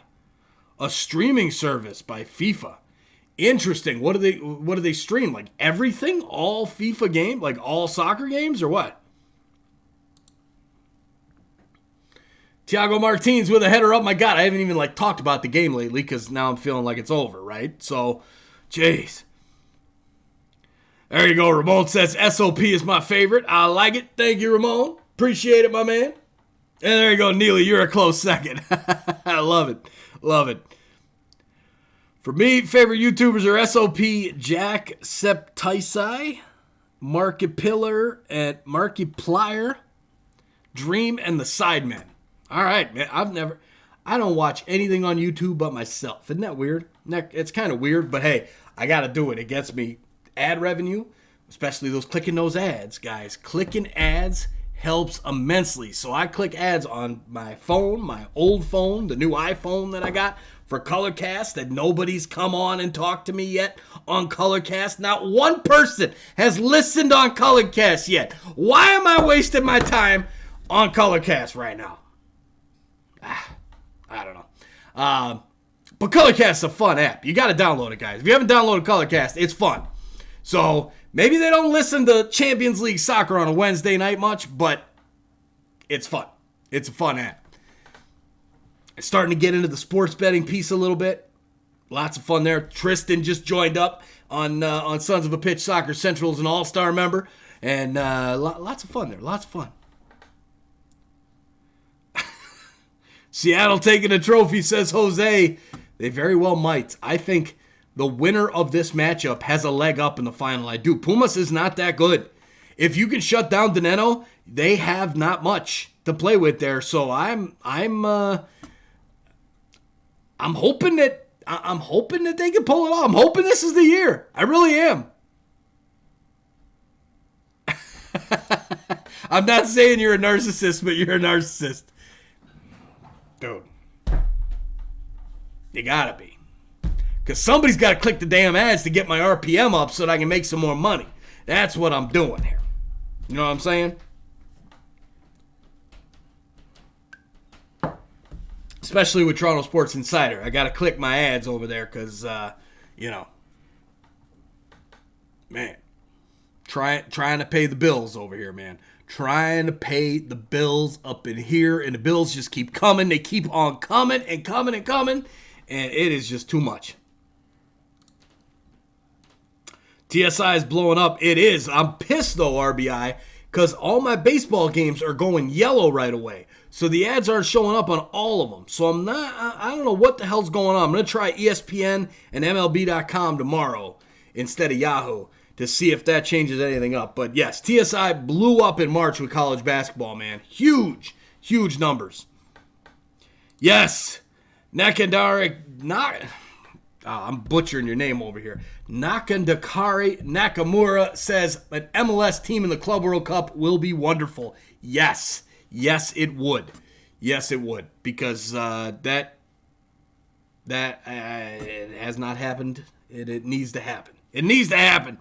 Speaker 1: A streaming service by FIFA. Interesting. What do they stream? Like everything? All FIFA game? Like all soccer games or what? Thiago Martins with a header up. My God, I haven't even talked about the game lately because now I'm feeling like it's over, right? So, jeez. There you go. Ramon says SOP is my favorite. I like it. Thank you, Ramon. Appreciate it, my man. And there you go, Neely. You're a close second. I love it. Love it. For me, favorite YouTubers are SOP, Jacksepticeye, Markiplier, and Markiplier, Dream, and the Sidemen. All right, man. I don't watch anything on YouTube but myself. Isn't that weird? It's kind of weird, but hey, I got to do it. It gets me ad revenue, especially those clicking those ads, guys. Clicking ads helps immensely. So I click ads on my phone, my old phone, the new iPhone that I got for Colorcast that nobody's come on and talked to me yet on Colorcast. Not one person has listened on Colorcast yet. Why am I wasting my time on Colorcast right now? I don't know. But Colorcast's a fun app. You got to download it, guys. If you haven't downloaded Colorcast, it's fun. So maybe they don't listen to Champions League soccer on a Wednesday night much, but it's fun. It's a fun app. It's starting to get into the sports betting piece a little bit. Lots of fun there. Tristan just joined up on Sons of a Pitch Soccer Central as an all-star member. And lots of fun there. Lots of fun. Seattle taking a trophy, says Jose. They very well might. I think the winner of this matchup has a leg up in the final. I do. Pumas is not that good. If you can shut down Dineno, they have not much to play with there. So I'm hoping that they can pull it off. I'm hoping this is the year. I really am. I'm not saying you're a narcissist, but you're a narcissist. Dude. You gotta be. Because somebody's got to click the damn ads to get my RPM up so that I can make some more money. That's what I'm doing here. You know what I'm saying? Especially with Toronto Sports Insider. I got to click my ads over there because, man, trying to pay the bills over here, man. Trying to pay the bills up in here, and the bills just keep coming. They keep on coming and coming and coming, and it is just too much. TSI is blowing up. It is. I'm pissed, though, RBI, because all my baseball games are going yellow right away. So the ads aren't showing up on all of them. So I don't know what the hell's going on. I'm going to try ESPN and MLB.com tomorrow instead of Yahoo to see if that changes anything up. But yes, TSI blew up in March with college basketball, man. Huge, huge numbers. Yes, I'm butchering your name over here. Nakandakari Nakamura says an MLS team in the Club World Cup will be wonderful. Yes, it would. Yes, it would. Because it has not happened. It needs to happen. It needs to happen.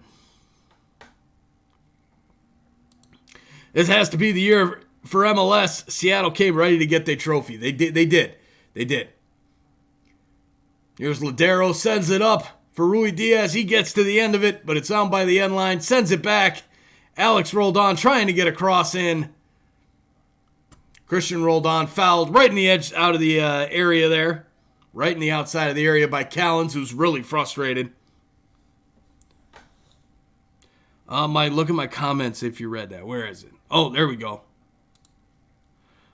Speaker 1: This has to be the year for MLS. Seattle came ready to get their trophy. They did. Here's Ladero, sends it up for Rui Diaz. He gets to the end of it, but it's down by the end line. Sends it back. Alex rolled on, trying to get a cross in. Christian rolled on, fouled right in the edge, out of the area there. Right in the outside of the area by Callens, who's really frustrated. Look at my comments if you read that. Where is it? Oh, there we go.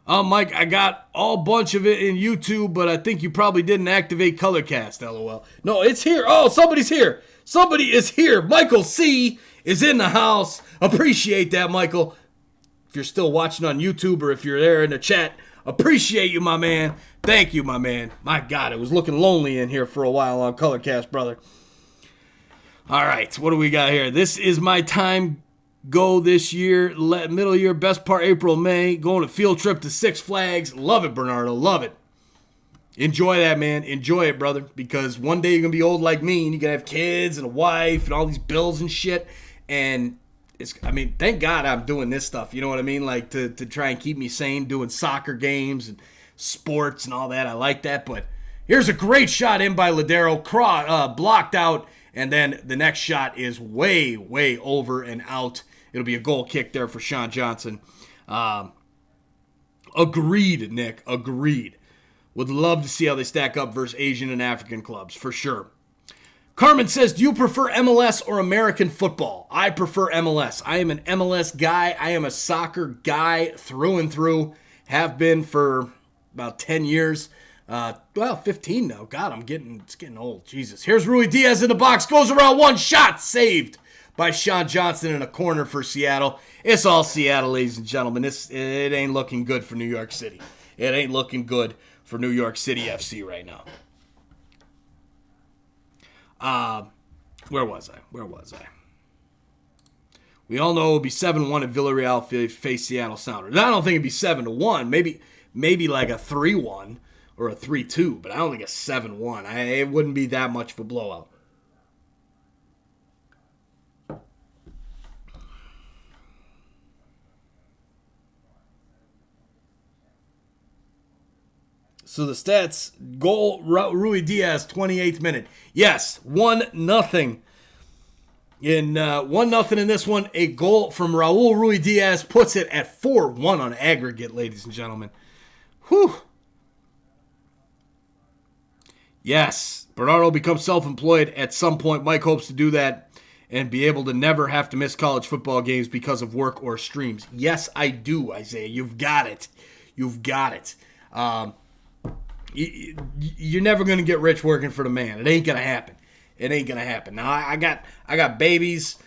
Speaker 1: Mike, I got all bunch of it in YouTube, but I think you probably didn't activate Colorcast, LOL. No, it's here. Oh, somebody's here. Somebody is here. Michael C. is in the house. Appreciate that, Michael. If you're still watching on YouTube or if you're there in the chat, appreciate you, my man. Thank you, my man. My God, it was looking lonely in here for a while on Colorcast, brother. All right, what do we got here? This is my time go this year, middle year, best part April, May, going to field trip to Six Flags. Love it, Bernardo, love it. Enjoy that, man. Enjoy it, brother, because one day you're going to be old like me, and you're going to have kids and a wife and all these bills and shit, and thank God I'm doing this stuff, you know what I mean, like to try and keep me sane, doing soccer games and sports and all that. I like that, but here's a great shot in by Ladero, blocked out, and then the next shot is way, way over and out. It'll be a goal kick there for Sean Johnson. Agreed, Nick. Agreed. Would love to see how they stack up versus Asian and African clubs, for sure. Carmen says, do you prefer MLS or American football? I prefer MLS. I am an MLS guy. I am a soccer guy through and through. Have been for about 10 years. 15 now. God, it's getting old. Jesus. Here's Rui Diaz in the box. Goes around, one shot. Saved by Sean Johnson in a corner for Seattle. It's all Seattle, ladies and gentlemen. It ain't looking good for New York City. It ain't looking good for New York City FC right now. Where was I? We all know it would be 7-1 if Villarreal face Seattle Sounders. I don't think it'd be 7-1. Maybe like a 3-1 or a 3-2, but I don't think a 7-1. It wouldn't be that much of a blowout. So the stats, goal, Rui Diaz, 28th minute. Yes, 1-0. In 1-0 in this one, a goal from Raul Rui Diaz puts it at 4-1 on aggregate, ladies and gentlemen. Whew. Yes, Bernardo becomes self-employed at some point. Mike hopes to do that and be able to never have to miss college football games because of work or streams. Yes, I do, Isaiah. You've got it. You're never going to get rich working for the man. It ain't going to happen. Now, I got babies.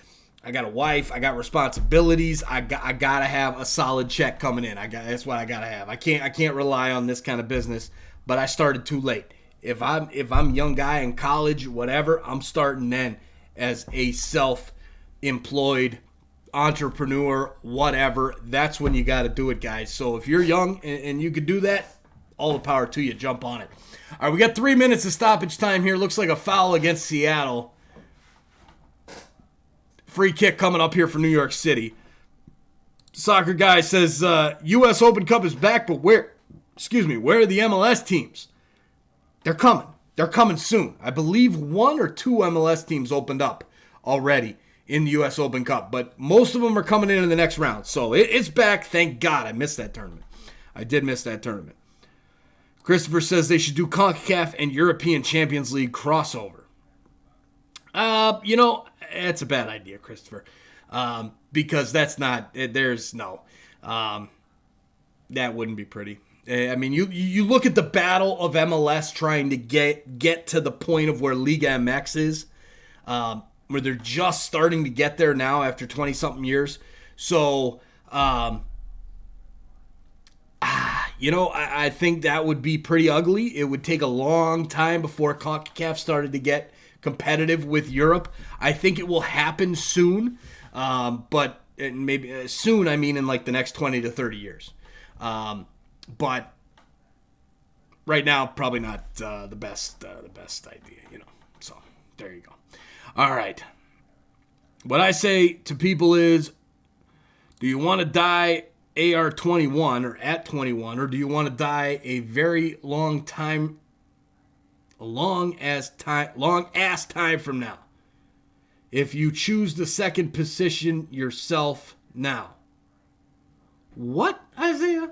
Speaker 1: I got a wife. I got responsibilities. I got to have a solid check coming in. That's what I got to have. I can't rely on this kind of business, but I started too late. If I'm a young guy in college, whatever, I'm starting then as a self-employed entrepreneur, whatever. That's when you got to do it, guys. So if you're young and you could do that, all the power to you. Jump on it. All right, we got 3 minutes of stoppage time here. Looks like a foul against Seattle. Free kick coming up here for New York City. Soccer guy says, U.S. Open Cup is back, but where are the MLS teams? They're coming. They're coming soon. I believe 1 or 2 MLS teams opened up already in the U.S. Open Cup, but most of them are coming in the next round. So it's back. Thank God. I missed that tournament. I did miss that tournament. Christopher says they should do CONCACAF and European Champions League crossover. It's a bad idea, Christopher. Because that's not, that wouldn't be pretty. I mean, you look at the battle of MLS trying to get to the point of where Liga MX is, where they're just starting to get there now after 20-something years. So, I think that would be pretty ugly. It would take a long time before CONCACAF started to get competitive with Europe. I think it will happen soon, but maybe soon, I mean in like the next 20 to 30 years. But right now, probably not the best idea, So there you go. All right. What I say to people is, do you want to die AR21 or at 21, or do you want to die a very long ass time from now? If you choose the second position yourself now. What, Isaiah?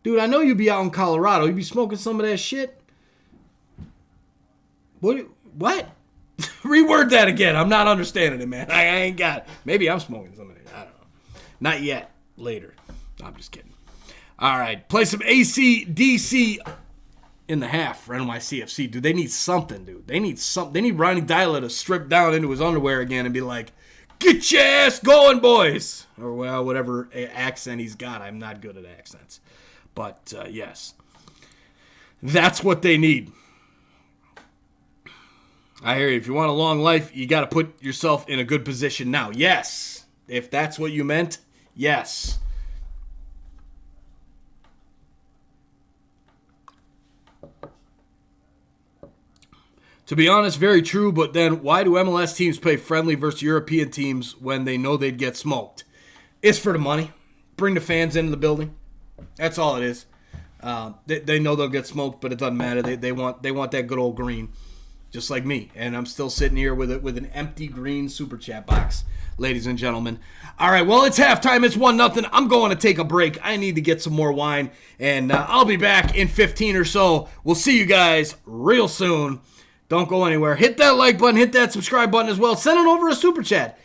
Speaker 1: Dude, I know you be out in Colorado. You be smoking some of that shit. What? Reword that again. I'm not understanding it, man. I ain't got it. Maybe I'm smoking some of it. I don't know. Not yet. Later. No, I'm just kidding. All right. Play some AC/DC in the half for NYCFC. Dude, they need something, dude. They need something. They need Ronnie Dyla to strip down into his underwear again and be like, get your ass going, boys. Or, well, whatever accent he's got. I'm not good at accents. But, yes. That's what they need. I hear you. If you want a long life, you got to put yourself in a good position now. Yes. If that's what you meant, yes. To be honest, very true, but then why do MLS teams play friendly versus European teams when they know they'd get smoked? It's for the money. Bring the fans into the building. That's all it is. They know they'll get smoked, but it doesn't matter. They want that good old green. just like me. And I'm still sitting here with an empty green super chat box, ladies and gentlemen. All right, well, it's halftime. It's 1-0. I'm going to take a break. I need to get some more wine, and I'll be back in 15 or so. We'll see you guys real soon. Don't go anywhere. Hit that like button. Hit that subscribe button as well. Send it over a super chat.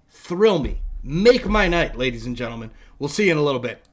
Speaker 1: Thrill me. Make my night, ladies and gentlemen. We'll see you in a little bit.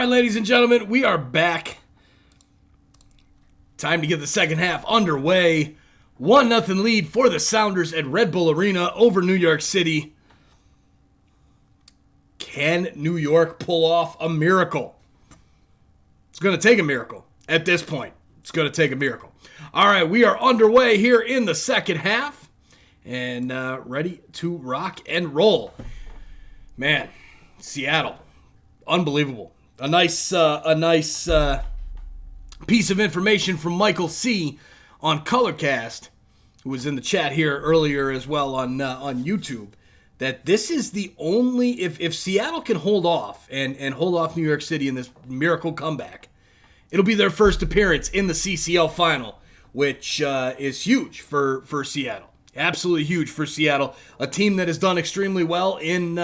Speaker 1: right, ladies and gentlemen, we are back. Time to get the second half underway. 1-0 lead for the Sounders at Red Bull Arena over New York City. Can New York pull off a miracle? It's going to take a miracle at this point. It's going to take a miracle. All right, we are underway here in the second half and ready to rock and roll. Man, Seattle, unbelievable. A nice piece of information from Michael C. on Colorcast, who was in the chat here earlier as well on YouTube, that this is the only, if Seattle can hold off and hold off New York City in this miracle comeback, it'll be their first appearance in the CCL final, which is huge for Seattle. Absolutely huge for Seattle, a team that has done extremely well in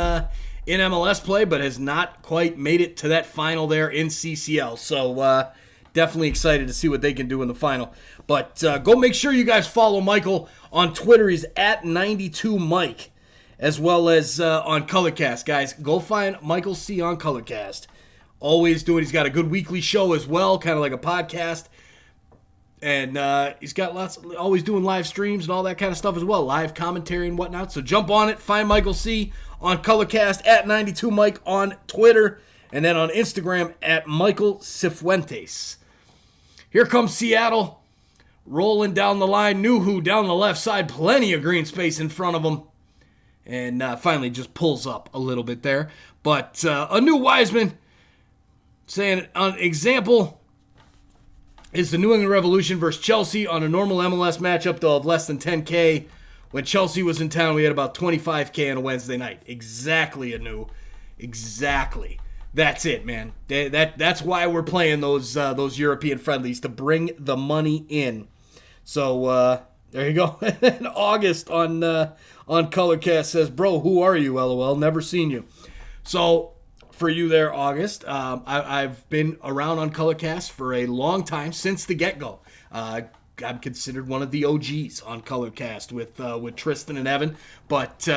Speaker 1: MLS play, but has not quite made it to that final there in CCL. So definitely excited to see what they can do in the final. But go make sure you guys follow Michael on Twitter. He's at 92Mike, as well as on Colorcast. Guys, go find Michael C. on Colorcast. Always doing, he's got a good weekly show as well, kind of like a podcast. And he's got always doing live streams and all that kind of stuff as well, live commentary and whatnot. So jump on it. Find Michael C. on Colorcast, at 92Mike on Twitter, and then on Instagram at Michael Cifuentes. Here comes Seattle, rolling down the line. Nuhu down the left side, plenty of green space in front of him. And finally just pulls up a little bit there. But a new Wiseman saying an example is the New England Revolution versus Chelsea on a normal MLS matchup, though, of less than 10K. When Chelsea was in town, we had about 25K on a Wednesday night. Exactly, Anu. Exactly. That's it, man. That's why we're playing those European friendlies, to bring the money in. So there you go. August on Colorcast says, "Bro, who are you? LOL. Never seen you." So for you there, August, I've been around on Colorcast for a long time, since the get-go. I'm considered one of the OGs on Colorcast with Tristan and Evan, but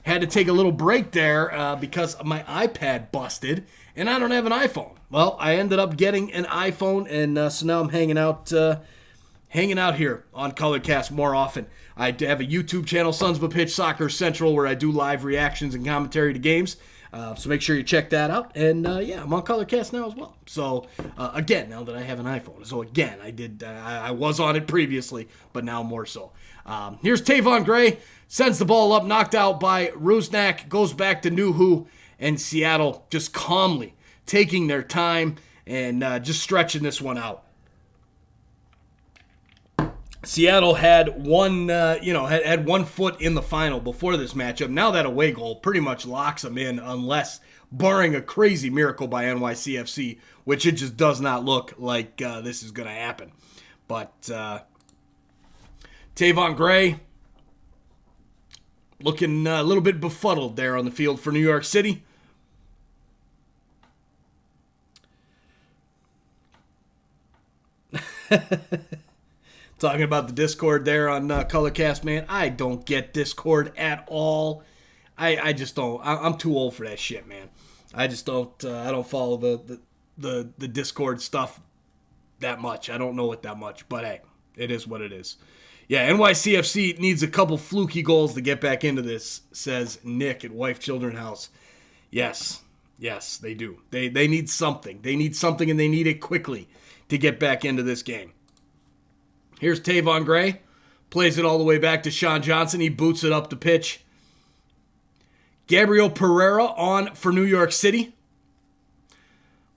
Speaker 1: had to take a little break there because my iPad busted, and I don't have an iPhone. Well, I ended up getting an iPhone, and so now I'm hanging out here on Colorcast more often. I have a YouTube channel, Sons of a Pitch Soccer Central, where I do live reactions and commentary to games. So make sure you check that out. And yeah, I'm on Colorcast now as well. So again, now that I have an iPhone. So again, I was on it previously, but now more so. Here's Tavon Gray. Sends the ball up, knocked out by Rusnak. Goes back to Nuhu, and Seattle just calmly taking their time and just stretching this one out. Seattle had had 1 foot in the final before this matchup. Now that away goal pretty much locks them in, unless, barring a crazy miracle by NYCFC, which it just does not look like this is going to happen. But Tavon Gray looking a little bit befuddled there on the field for New York City. Talking about the Discord there on Colorcast, man. I don't get Discord at all. I just don't. I'm too old for that shit, man. I just don't. I don't follow the Discord stuff that much. I don't know it that much, but hey, it is what it is. Yeah, NYCFC needs a couple fluky goals to get back into this, says Nick at Wife Children House. Yes, they do. They need something. They need something, and they need it quickly to get back into this game. Here's Tavon Gray. Plays it all the way back to Sean Johnson. He boots it up the pitch. Gabriel Pereira on for New York City.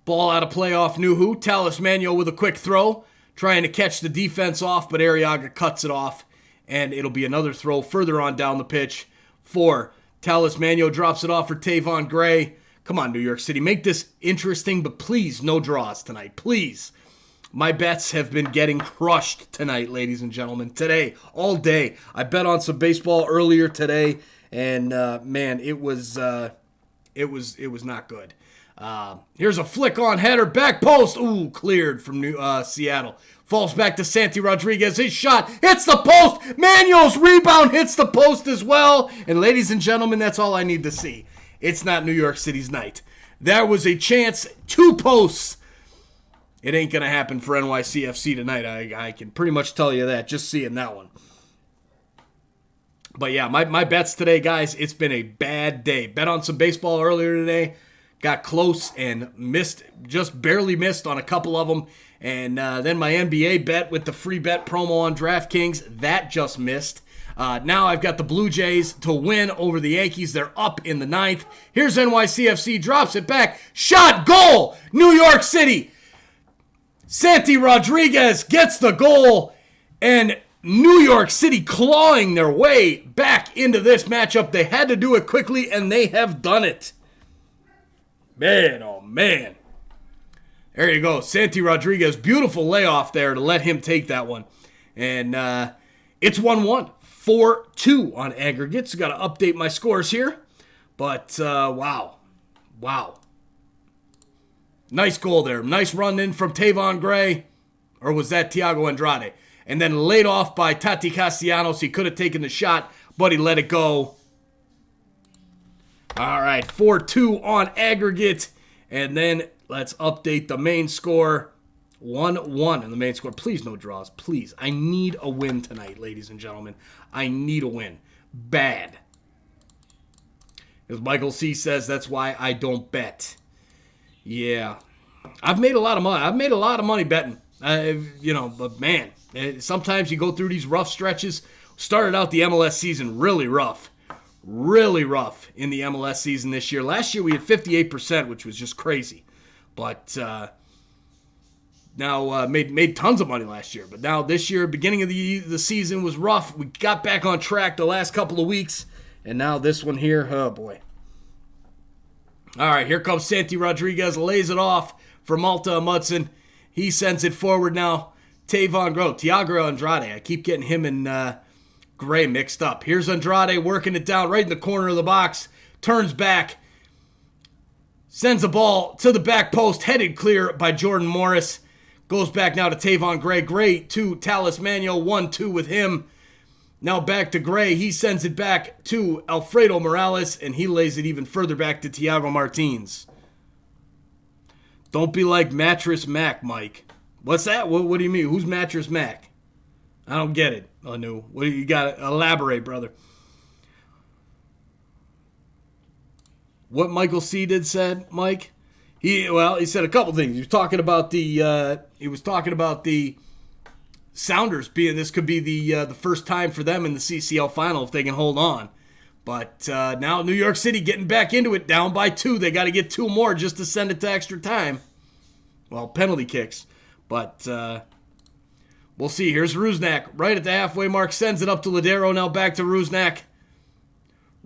Speaker 1: Ball out of play off Nuhu. Talis Manuel with a quick throw. Trying to catch the defense off, but Arriaga cuts it off. And it'll be another throw further on down the pitch for Talis Manuel. Drops it off for Tavon Gray. Come on, New York City. Make this interesting, but please, no draws tonight. Please. My bets have been getting crushed tonight, ladies and gentlemen. Today, all day. I bet on some baseball earlier today, and man, it was not good. Here's a flick on header, back post. Ooh, cleared from Seattle. Falls back to Santi Rodriguez. His shot hits the post. Manuel's rebound hits the post as well. And ladies and gentlemen, that's all I need to see. It's not New York City's night. There was a chance, 2 posts. It ain't going to happen for NYCFC tonight. I can pretty much tell you that, just seeing that one. But yeah, my bets today, guys, it's been a bad day. Bet on some baseball earlier today. Got close and missed, just barely missed on a couple of them. And then my NBA bet with the free bet promo on DraftKings, that just missed. Now I've got the Blue Jays to win over the Yankees. They're up in the 9th. Here's NYCFC, drops it back. Shot, goal, New York City. Santi Rodriguez gets the goal, and New York City clawing their way back into this matchup. They had to do it quickly, and they have done it. Man, oh man. There you go. Santi Rodriguez, beautiful layoff there to let him take that one. And it's 1-1, 4-2 on aggregates. Got to update my scores here. But, wow. Nice goal there. Nice run in from Tavon Gray. Or was that Thiago Andrade? And then laid off by Tati Castellanos. He could have taken the shot, but he let it go. All right, 4-2 on aggregate. And then let's update the main score. 1-1 in the main score. Please, no draws. Please. I need a win tonight, ladies and gentlemen. I need a win. Bad. As Michael C. says, that's why I don't bet. Yeah. I've made a lot of money. I've made a lot of money betting. But man, sometimes you go through these rough stretches. Started out the MLS season really rough. Really rough in the MLS season this year. Last year we had 58%, which was just crazy. But now made tons of money last year. But now this year, beginning of the season was rough. We got back on track the last couple of weeks. And now this one here, oh boy. All right, here comes Santi Rodriguez, lays it off for Malta Mudson. He sends it forward now. Thiago Andrade. I keep getting him and Gray mixed up. Here's Andrade working it down right in the corner of the box. Turns back. Sends the ball to the back post. Headed clear by Jordan Morris. Goes back now to Tavon Gray. Gray to Talis Manuel. 1-2 with him. Now back to Gray. He sends it back to Alfredo Morales, and he lays it even further back to Thiago Martins. Don't be like Mattress Mac, Mike. What's that? What do you mean? Who's Mattress Mac? I don't get it, Anu. What do you got to elaborate, brother? What Michael C. said, Mike? He said a couple things. He was talking about the Sounders being this could be the first time for them in the CCL final if they can hold on. But now New York City getting back into it, down by 2. They got to get 2 more just to send it to extra time. Well, penalty kicks. But we'll see. Here's Rusnak right at the halfway mark. Sends it up to Ladero. Now back to Rusnak.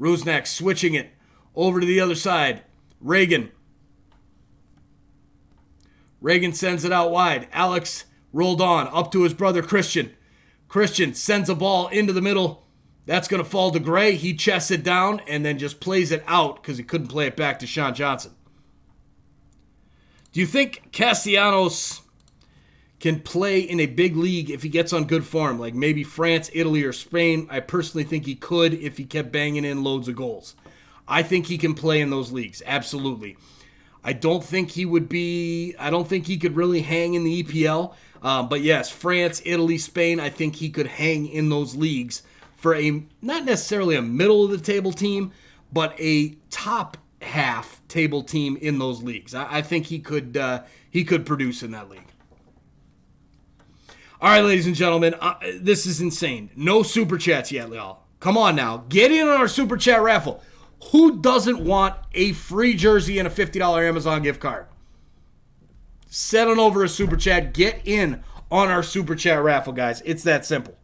Speaker 1: Rusnak switching it over to the other side. Reagan sends it out wide. Alex rolled on up to his brother Christian. Christian sends a ball into the middle. That's going to fall to Gray. He chests it down and then just plays it out because he couldn't play it back to Sean Johnson. Do you think Castellanos can play in a big league if he gets on good form, like maybe France, Italy, or Spain? I personally think he could if he kept banging in loads of goals. I think he can play in those leagues, absolutely. I don't think he could really hang in the EPL. But yes, France, Italy, Spain, I think he could hang in those leagues for not necessarily a middle-of-the-table team, but a top half table team in those leagues. I think he could produce in that league. All right, ladies and gentlemen, this is insane. No Super Chats yet, y'all. Come on now. Get in on our Super Chat raffle. Who doesn't want a free jersey and a $50 Amazon gift card? Send on over a Super Chat. Get in on our Super Chat raffle, guys. It's that simple.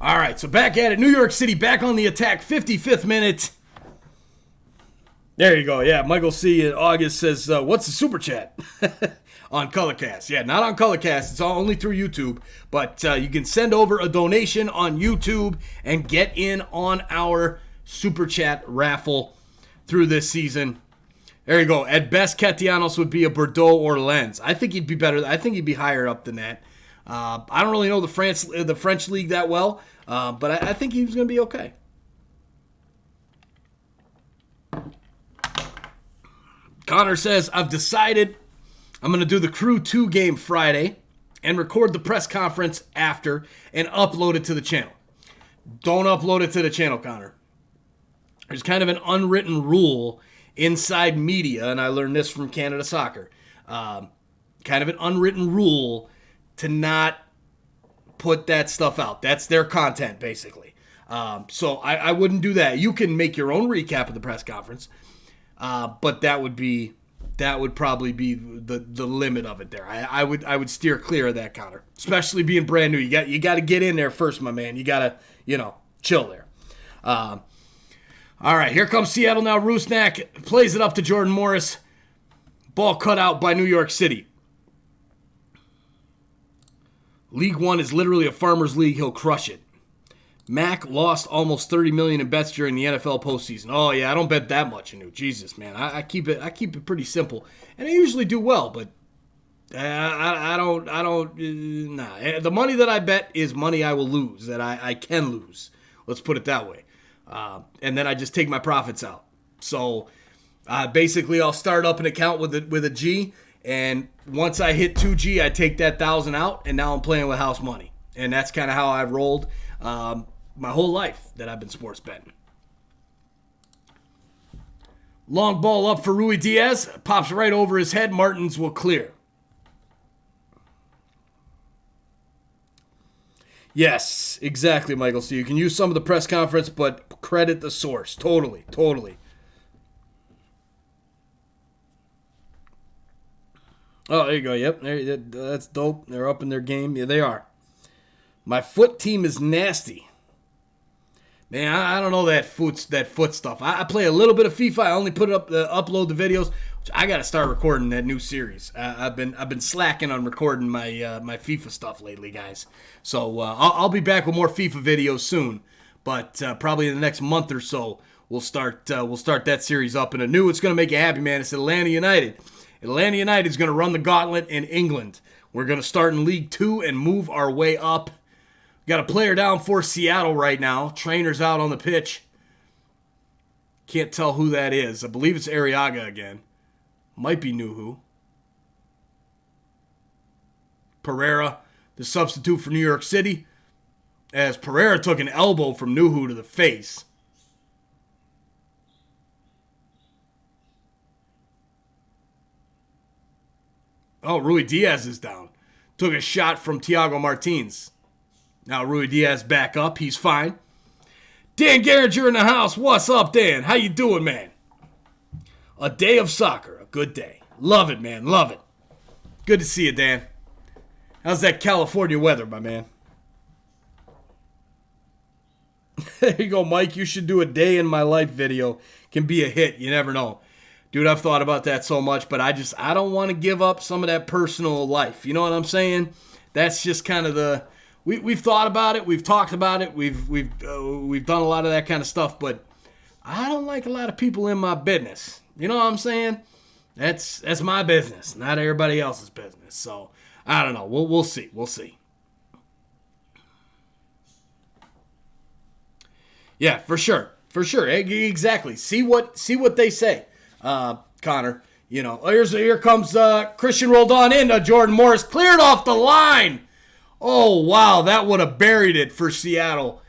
Speaker 1: All right, so back at it. New York City back on the attack. 55th minute. There you go. Yeah, Michael C. in August says, what's the super chat? On Colorcast. Yeah, not on Colorcast. It's all only through YouTube. But you can send over a donation on YouTube and get in on our super chat raffle through this season. There you go. At best, Castellanos would be a Bordeaux or Lens. I think he'd be better. I think he'd be higher up than that. I don't really know the French league that well, but I think he was going to be okay. Connor says, I've decided I'm going to do the Crew 2 game Friday and record the press conference after and upload it to the channel. Don't upload it to the channel, Connor. There's kind of an unwritten rule inside media, and I learned this from Canada Soccer. Kind of an unwritten rule to not put that stuff out. That's their content, basically. So I wouldn't do that. You can make your own recap of the press conference, but that would probably be the limit of it there. I would steer clear of that, Connor. Especially being brand new. You got to get in there first, my man. You got to, chill there. All right, here comes Seattle now. Rusnak plays it up to Jordan Morris. Ball cut out by New York City. League One is literally a farmer's league. He'll crush it. Mac lost almost $30 million in bets during the NFL postseason. Oh yeah, I don't bet that much in Jesus, man. I keep it pretty simple, and I usually do well, but I don't. Nah. The money that I bet is money I will lose, that I can lose. Let's put it that way. And then I just take my profits out. So basically, I'll start up an account with a G, and once I hit 2G, I take that 1,000 out, and now I'm playing with house money, and that's kind of how I've rolled my whole life that I've been sports betting. Long ball up for Rui Diaz, pops right over his head. Martins will clear. Yes, exactly, Michael. So you can use some of the press conference, but credit the source. Totally. Oh, there you go. Yep, that's dope. They're up in their game. Yeah, they are. My foot team is nasty. Man, I don't know that foot stuff. I play a little bit of FIFA. I only upload the videos. Which I got to start recording that new series. I've been slacking on recording my FIFA stuff lately, guys. So I'll be back with more FIFA videos soon. But probably in the next month or so, we'll start that series up. And it's going to make you happy, man. It's Atlanta United. Atlanta United is going to run the gauntlet in England. We're going to start in League 2 and move our way up. Got a player down for Seattle right now. Trainer's out on the pitch. Can't tell who that is. I believe it's Arriaga again. Might be Nuhu. Pereira, the substitute for New York City, as Pereira took an elbow from Nuhu to the face. Oh, Rui Diaz is down. Took a shot from Thiago Martins. Now Rui Diaz back up. He's fine. Dan Garinger in the house. What's up, Dan? How you doing, man? A day of soccer. A good day. Love it, man. Love it. Good to see you, Dan. How's that California weather, my man? There you go, Mike. You should do a day in my life video. Can be a hit. You never know. Dude, I've thought about that so much, but I don't want to give up some of that personal life. You know what I'm saying? That's just kind of we've thought about it, we've talked about it, we've done a lot of that kind of stuff, but I don't like a lot of people in my business. You know what I'm saying? That's my business, not everybody else's business. So I don't know. We'll see. We'll see. Yeah, for sure. Exactly. See what they say. Connor, here comes Christian Roldan into Jordan Morris, cleared off the line. Oh, wow, that would have buried it for Seattle.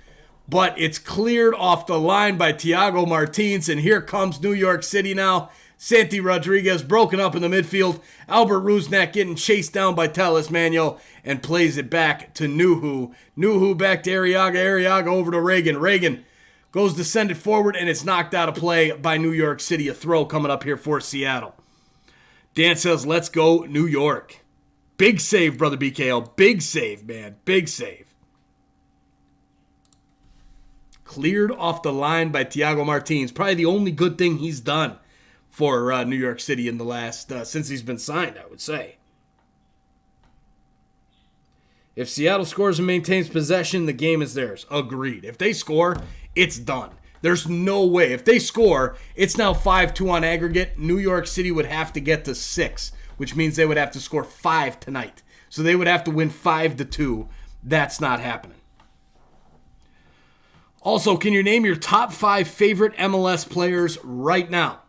Speaker 1: But it's cleared off the line by Thiago Martins, and here comes New York City now. Santi Rodriguez broken up in the midfield. Albert Rusnak getting chased down by Talismano and plays it back to Nuhu. Nuhu back to Arriaga. Arriaga over to Reagan. Reagan goes to send it forward, and it's knocked out of play by New York City. A throw coming up here for Seattle. Dan says, let's go New York. Big save, brother BKL. Big save, man. Big save. Cleared off the line by Thiago Martins. Probably the only good thing he's done for New York City in the last, since he's been signed, I would say. If Seattle scores and maintains possession, the game is theirs. Agreed. If they score, it's done. There's no way. If they score, it's now 5-2 on aggregate. New York City would have to get to 6, which means they would have to score 5 tonight. So they would have to win 5-2. That's not happening. Also, can you name your top 5 favorite MLS players right now?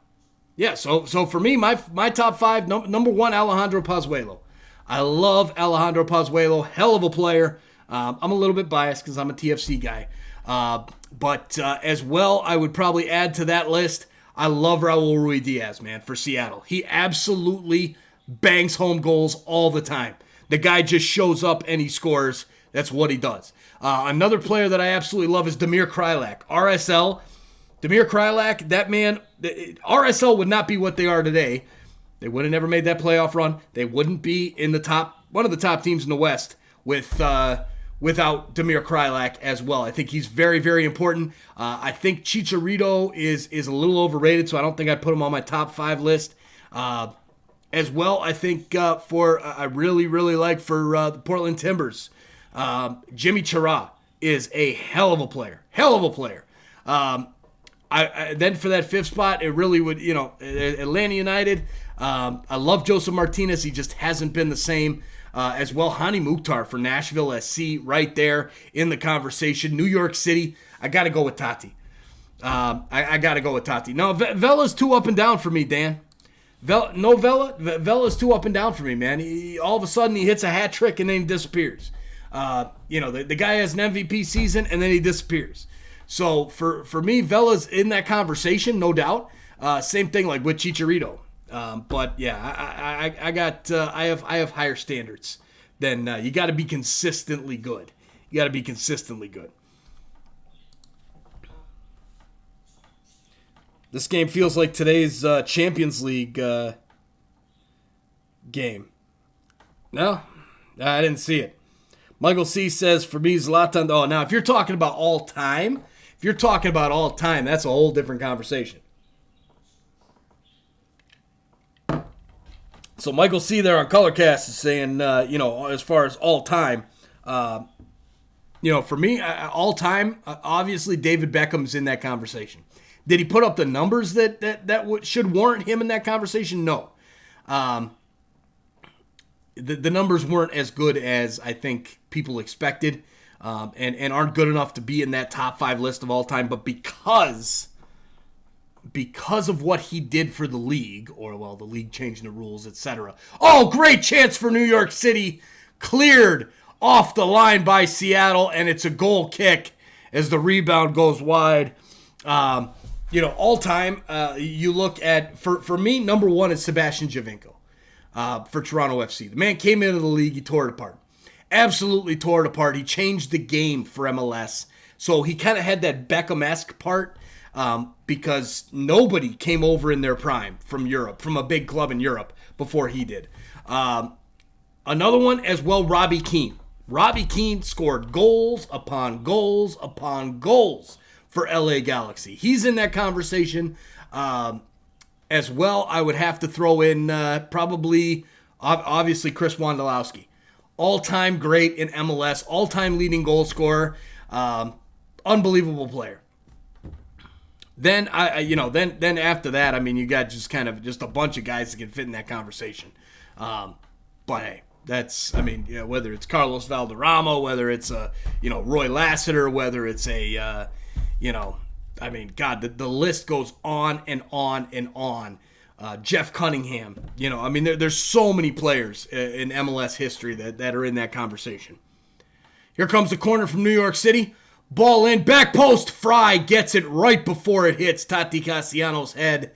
Speaker 1: Yeah, so for me, my top 5, number 1, Alejandro Pozuelo. I love Alejandro Pozuelo, hell of a player. I'm a little bit biased because I'm a TFC guy. But as well, I would probably add to that list, I love Raul Ruidiaz, man, for Seattle. He absolutely bangs home goals all the time. The guy just shows up and he scores. That's what he does. Another player that I absolutely love is Damir Krylak. RSL. Damir Krylak, that man, RSL would not be what they are today. They would have never made that playoff run. They wouldn't be in the top, one of the top teams in the West without Damir Krylak as well. I think he's very, very important. I think Chicharito is a little overrated, so I don't think I'd put him on my top 5 list. As well, I think I really, really like for the Portland Timbers, Jimmy Chara is a hell of a player. Hell of a player. Then for that 5th spot, it really would, Atlanta United. I love Joseph Martinez. He just hasn't been the same. As well, Hani Mukhtar for Nashville SC right there in the conversation. New York City, I got to go with Tati. I got to go with Tati. No, Vela's too up and down for me, Dan. Vela's too up and down for me, man. All of a sudden, he hits a hat trick and then he disappears. The guy has an MVP season and then he disappears. So for me, Vela's in that conversation, no doubt. Same thing like with Chicharito. But yeah, I have higher standards than you got to be consistently good. You got to be consistently good. This game feels like today's Champions League game. No, I didn't see it. Michael C says for me, Zlatan. Oh, now if you're talking about all time, that's a whole different conversation. So Michael C there on Colorcast is saying, as far as all time, for me, all time, obviously David Beckham's in that conversation. Did he put up the numbers that should warrant him in that conversation? No. The numbers weren't as good as I think people expected, and aren't good enough to be in that top 5 list of all time. But because of what he did for the league, the league changing the rules, etc. Oh, great chance for New York City. Cleared off the line by Seattle, and it's a goal kick as the rebound goes wide. All time, you look at, for me, number 1 is Sebastian Giovinco for Toronto FC. The man came into the league, he tore it apart. Absolutely tore it apart. He changed the game for MLS. So he kind of had that Beckham-esque part. Because nobody came over in their prime from Europe, from a big club in Europe, before he did. Another one as well, Robbie Keane. Robbie Keane scored goals upon goals upon goals for LA Galaxy. He's in that conversation. As well, I would have to throw in probably, obviously, Chris Wondolowski. All-time great in MLS, all-time leading goal scorer, unbelievable player. Then then after that, you got just a bunch of guys that can fit in that conversation. But hey, that's whether it's Carlos Valderrama, whether it's Roy Lassiter, whether it's the list goes on and on and on. Jeff Cunningham, there's so many players in MLS history that are in that conversation. Here comes the corner from New York City. Ball in, back post, Fry gets it right before it hits Tati Castellanos' head.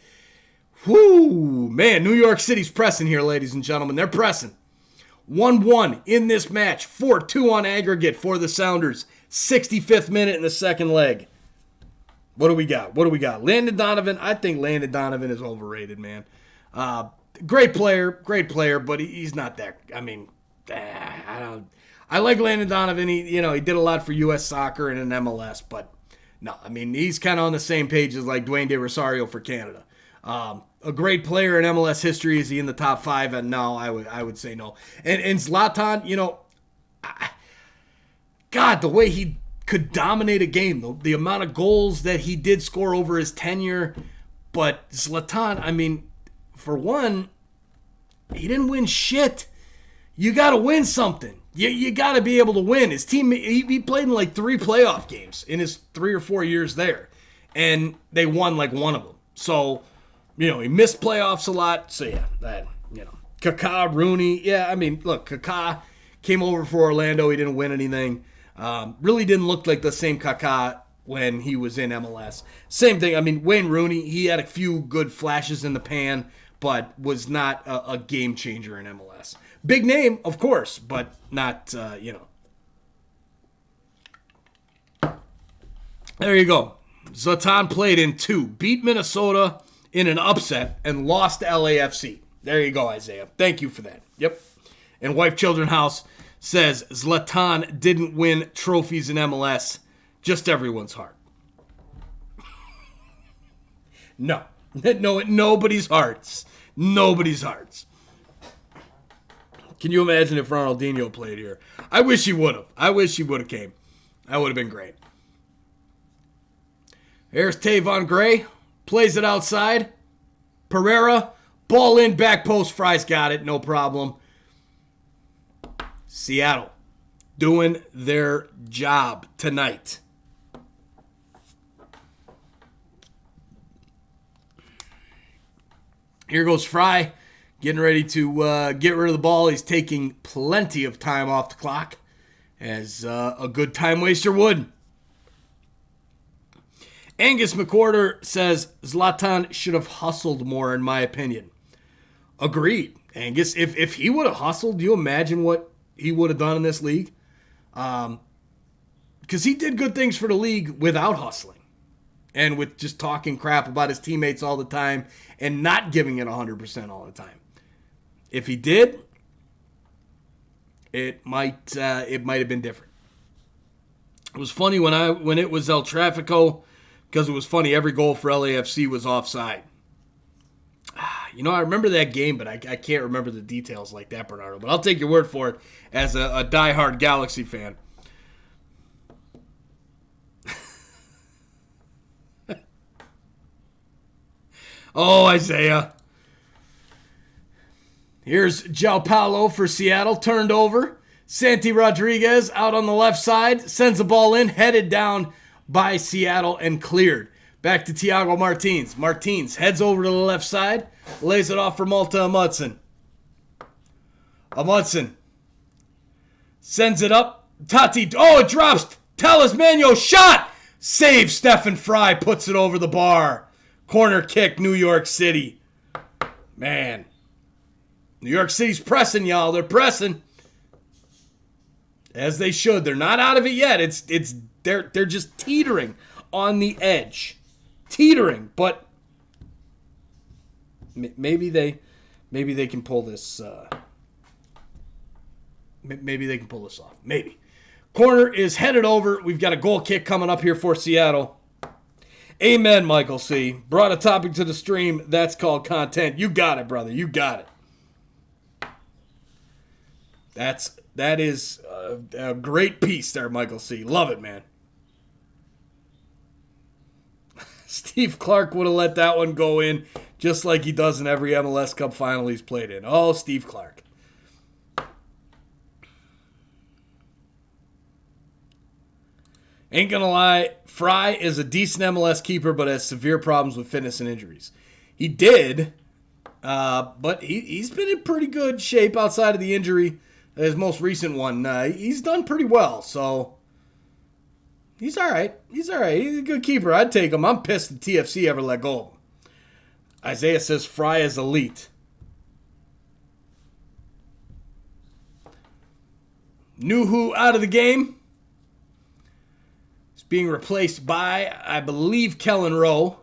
Speaker 1: Whoo, man, New York City's pressing here, ladies and gentlemen. They're pressing. 1-1 in this match, 4-2 on aggregate for the Sounders. 65th minute in the second leg. What do we got? Landon Donovan. I think Landon Donovan is overrated, man. Great player, but he's not that. I like Landon Donovan. He did a lot for U.S. Soccer and in MLS, but no, he's kind of on the same page as like Dwayne De Rosario for Canada. A great player in MLS history. Is he in the top 5? And no, I would say no. And Zlatan, God, the way he could dominate a game, the amount of goals that he did score over his tenure. But Zlatan, I mean, for one, he didn't win shit. You got to win something. You got to be able to win. His team, he played in like 3 playoff games in his 3 or 4 years there, and they won like one of them. So, he missed playoffs a lot. So yeah, Kaká, Rooney. Yeah, I mean, look, Kaká came over for Orlando. He didn't win anything. Really didn't look like the same Kaká when he was in MLS. Same thing. I mean, Wayne Rooney, he had a few good flashes in the pan, but was not a game changer in MLS. Big name, of course, but not, There you go. Zlatan played in 2, beat Minnesota in an upset, and lost to LAFC. There you go, Isaiah. Thank you for that. Yep. And Wife Children House says Zlatan didn't win trophies in MLS, just everyone's heart. No, nobody's hearts. Nobody's hearts. Can you imagine if Ronaldinho played here? I wish he would have. I wish he would have came. That would have been great. Here's Tavon Gray. Plays it outside. Pereira. Ball in, back post. Fry's got it. No problem. Seattle doing their job tonight. Here goes Fry, getting ready to get rid of the ball. He's taking plenty of time off the clock, as a good time waster would. Angus McWhorter says Zlatan should have hustled more, in my opinion. Agreed. Angus, if he would have hustled, do you imagine what he would have done in this league? Because he did good things for the league without hustling. And with just talking crap about his teammates all the time and not giving it 100% all the time. If he did, it might have been different. It was funny when it was El Trafico, because it was funny, every goal for LAFC was offside. I remember that game, but I can't remember the details like that, Bernardo. But I'll take your word for it as a diehard Galaxy fan. Oh, Isaiah. Here's Jall Paulo for Seattle, turned over. Santi Rodriguez out on the left side, sends the ball in, headed down by Seattle and cleared. Back to Thiago Martins. Martins heads over to the left side, lays it off for Malta Amundsen. Amundsen sends it up. Tati, it drops. Talismano shot. Save Stephen Fry, puts it over the bar. Corner kick, New York City. Man. New York City's pressing, y'all. They're pressing. As they should. They're not out of it yet. They're just teetering on the edge. Teetering, but maybe they can pull this maybe they can pull this off. Maybe. Corner is headed over. We've got a goal kick coming up here for Seattle. Amen, Michael C. Brought a topic to the stream. That's called content. You got it, brother. You got it. That is a great piece there, Michael C. Love it, man. Steve Clark would have let that one go in just like he does in every MLS Cup final he's played in. Oh, Steve Clark. Ain't gonna lie, Fry is a decent MLS keeper, but has severe problems with fitness and injuries. He did, but he's been in pretty good shape outside of the injury. His most recent one, he's done pretty well, so he's all right. He's all right. He's a good keeper. I'd take him. I'm pissed that TFC ever let go of him. Isaiah says Fry is elite. Nuhu out of the game. He's being replaced by, I believe, Kellen Rowe.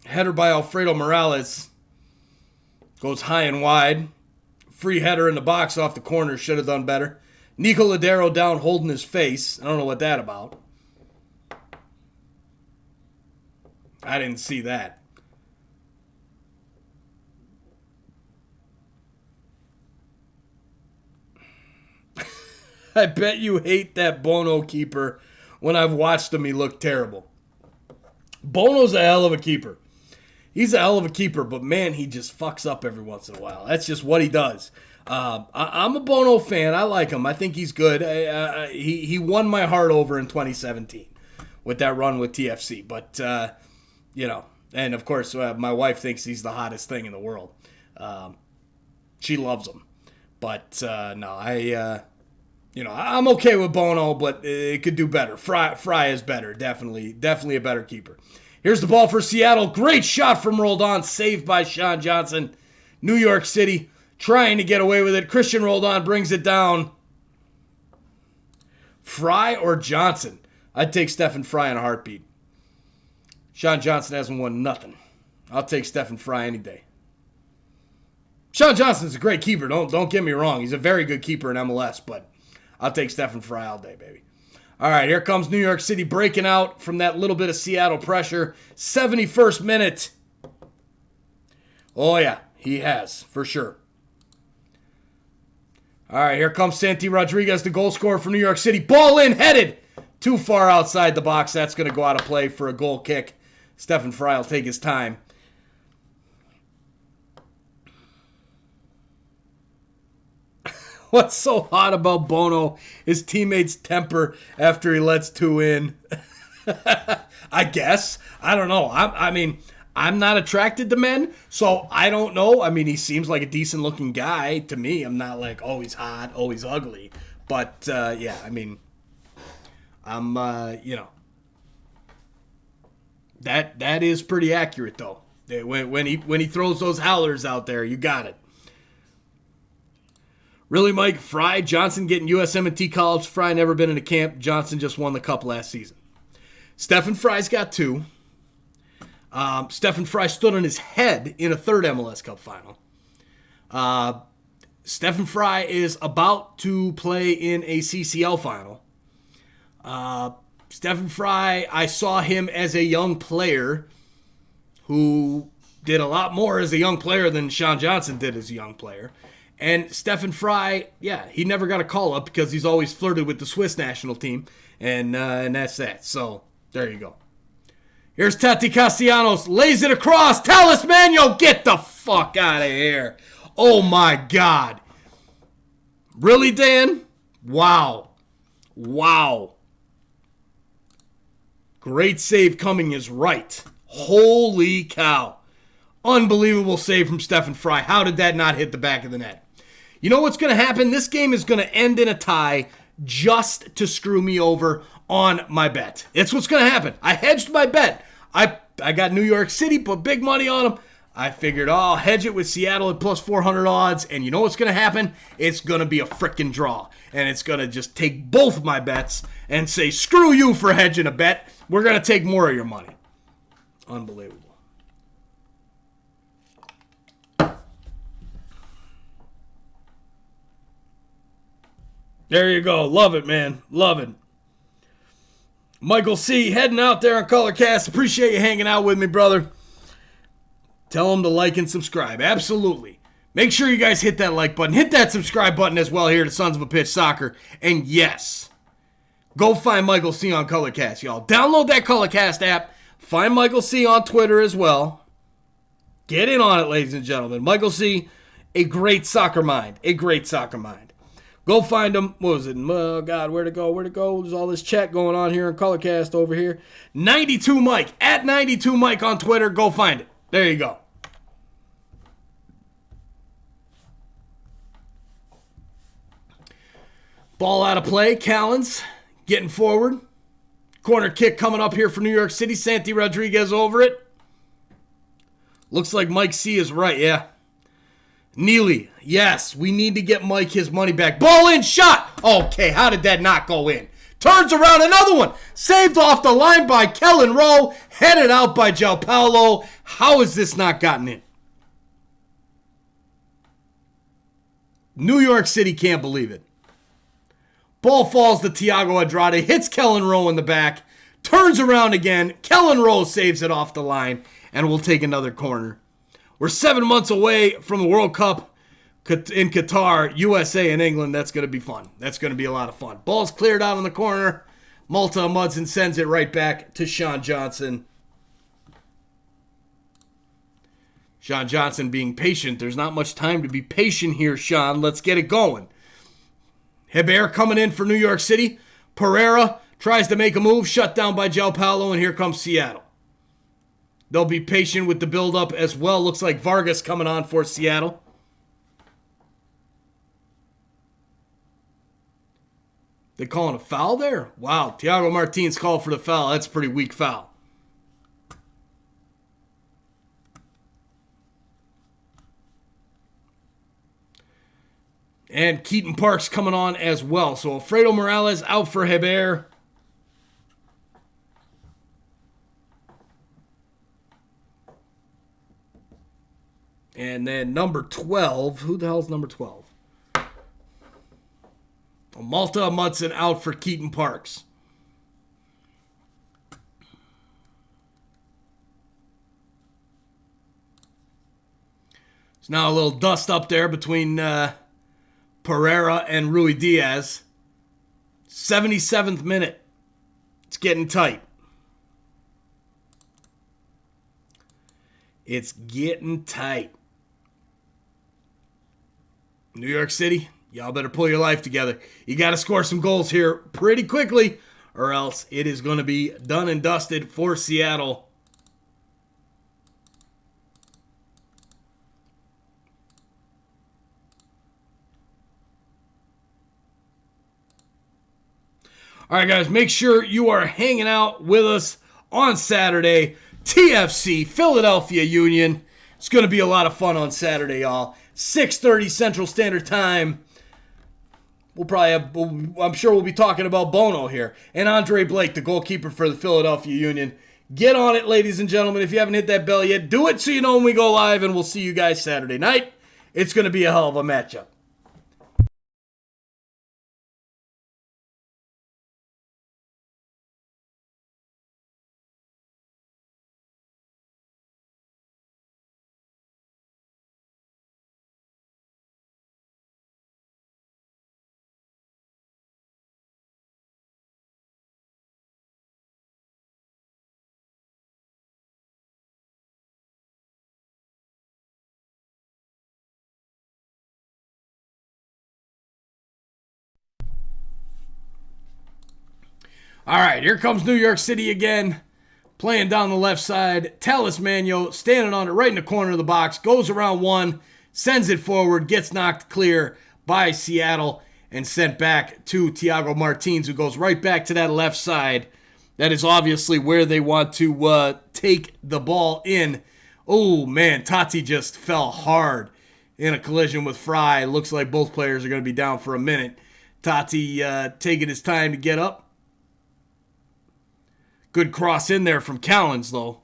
Speaker 1: Header by Alfredo Morales. Goes high and wide. Free header in the box off the corner. Should have done better. Nico Ladero down holding his face. I don't know what that about. I didn't see that. I bet you hate that Bono keeper. When I've watched him, he looked terrible. Bono's a hell of a keeper. He's a hell of a keeper, but man, he just fucks up every once in a while. That's just what he does. I'm a Bono fan. I like him. I think he's good. He won my heart over in 2017 with that run with TFC. But, and of course, my wife thinks he's the hottest thing in the world. She loves him. But, no, I'm okay with Bono, but it could do better. Fry is better. Definitely a better keeper. Here's the ball for Seattle. Great shot from Roldan. Saved by Sean Johnson. New York City trying to get away with it. Christian Roldan brings it down. Fry or Johnson? I'd take Stephen Fry in a heartbeat. Sean Johnson hasn't won nothing. I'll take Stephen Fry any day. Sean Johnson's a great keeper. Don't get me wrong. He's a very good keeper in MLS, but I'll take Stephen Fry all day, baby. All right, here comes New York City breaking out from that little bit of Seattle pressure. 71st minute. Oh, yeah, he has, for sure. All right, here comes Santi Rodriguez, the goal scorer for New York City. Ball in, headed. Too far outside the box. That's going to go out of play for a goal kick. Stephen Fry will take his time. What's so hot about Bono? His teammates' temper after he lets two in. I guess. I don't know. I'm not attracted to men, so I don't know. I mean, he seems like a decent-looking guy to me. I'm not like, oh, he's hot, oh, he's ugly. But, yeah, I mean, I'm, that is pretty accurate, though. When he throws those howlers out there, you got it. Really, Mike? Fry, Johnson getting USM&T call-ups. Fry never been in a camp. Johnson just won the cup last season. Stephen Fry's got 2. Stephen Fry stood on his head in a third MLS Cup final. Stephen Fry is about to play in a CCL final. Stephen Fry, I saw him as a young player who did a lot more as a young player than Sean Johnson did as a young player. And Stephen Fry, yeah, he never got a call-up because he's always flirted with the Swiss national team, and that's that. So, there you go. Here's Tati Castellanos, lays it across. Talis Manuel, get the fuck out of here. Oh, my God. Really, Dan? Wow. Great save coming is right. Holy cow. Unbelievable save from Stephen Fry. How did that not hit the back of the net? You know what's going to happen? This game is going to end in a tie just to screw me over on my bet. It's what's going to happen. I hedged my bet. I got New York City, put big money on them. I figured, I'll hedge it with Seattle at plus 400 odds. And you know what's going to happen? It's going to be a frickin' draw. And it's going to just take both my bets and say, screw you for hedging a bet. We're going to take more of your money. Unbelievable. There you go. Love it, man. Love it. Michael C. heading out there on Colorcast. Appreciate you hanging out with me, brother. Tell them to like and subscribe. Absolutely. Make sure you guys hit that like button. Hit that subscribe button as well here to Sons of a Pitch Soccer. And yes, go find Michael C. on Colorcast, y'all. Download that Colorcast app. Find Michael C. on Twitter as well. Get in on it, ladies and gentlemen. Michael C., a great soccer mind. A great soccer mind. Go find him. What was it? Oh, God, where to go? There's all this chat going on here on Colorcast over here. 92 Mike. At 92 Mike on Twitter. Go find it. There you go. Ball out of play. Callens getting forward. Corner kick coming up here for New York City. Santi Rodriguez over it. Looks like Mike C is right, yeah. Neely, yes, we need to get Mike his money back. Ball in, shot! Okay, how did that not go in? Turns around, another one. Saved off the line by Kellen Rowe. Headed out by Jall Paulo. How has this not gotten in? New York City can't believe it. Ball falls to Thiago Andrade, hits Kellen Rowe in the back, turns around again. Kellen Rowe saves it off the line, and we'll take another corner. We're 7 months away from the World Cup in Qatar, USA, and England. That's going to be fun. That's going to be a lot of fun. Ball's cleared out in the corner. Malta Mudson sends it right back to Sean Johnson. Sean Johnson being patient. There's not much time to be patient here, Sean. Let's get it going. Hebert coming in for New York City. Pereira tries to make a move, shut down by Jall Paulo, and here comes Seattle. They'll be patient with the build-up as well. Looks like Vargas coming on for Seattle. They calling a foul there? Wow, Thiago Martins called for the foul. That's a pretty weak foul. And Keaton Parks coming on as well. So Alfredo Morales out for Hebert. And then number 12. Who the hell's number 12? Malta Mudson out for Keaton Parks. There's now a little dust up there between Pereira and Rui Diaz. 77th minute. It's getting tight. It's getting tight. New York City, y'all better pull your life together. You got to score some goals here pretty quickly, or else it is going to be done and dusted for Seattle. All right, guys, make sure you are hanging out with us on Saturday. TFC, Philadelphia Union. It's going to be a lot of fun on Saturday, y'all. 6:30 Central Standard Time. We'll probably have, I'm sure we'll be talking about Bono here. And Andre Blake, the goalkeeper for the Philadelphia Union. Get on it, ladies and gentlemen. If you haven't hit that bell yet, do it so you know when we go live, and we'll see you guys Saturday night. It's going to be a hell of a matchup. All right, here comes New York City again, playing down the left side. Talismano standing on it right in the corner of the box, goes around one, sends it forward, gets knocked clear by Seattle, and sent back to Thiago Martins, who goes right back to that left side. That is obviously where they want to take the ball in. Oh, man, Tati just fell hard in a collision with Fry. Looks like both players are going to be down for a minute. Tati taking his time to get up. Good cross in there from Callens, though.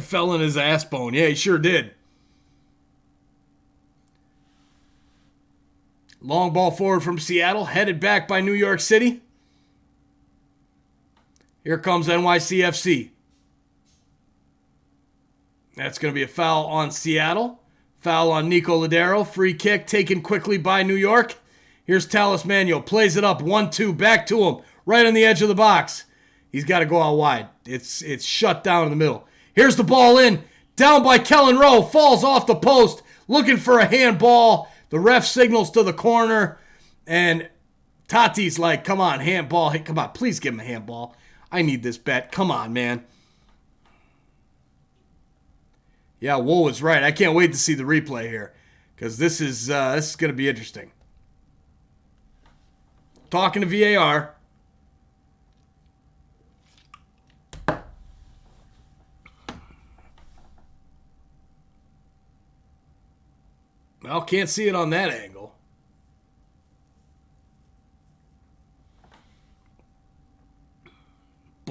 Speaker 1: Fell in his ass bone. Yeah, he sure did. Long ball forward from Seattle, headed back by New York City. Here comes NYCFC. That's going to be a foul on Seattle. Foul on Nico Ladero. Free kick taken quickly by New York. Here's Talismano. Plays it up. 1-2. Back to him. Right on the edge of the box. He's got to go out wide. It's shut down in the middle. Here's the ball in. Down by Kellen Rowe. Falls off the post. Looking for a handball. The ref signals to the corner. And Tati's like, come on, handball. Hey, come on. Please give him a handball. I need this bet. Come on, man. Yeah, Wool was right. I can't wait to see the replay here, because this is going to be interesting. Talking to VAR. Well, can't see it on that angle.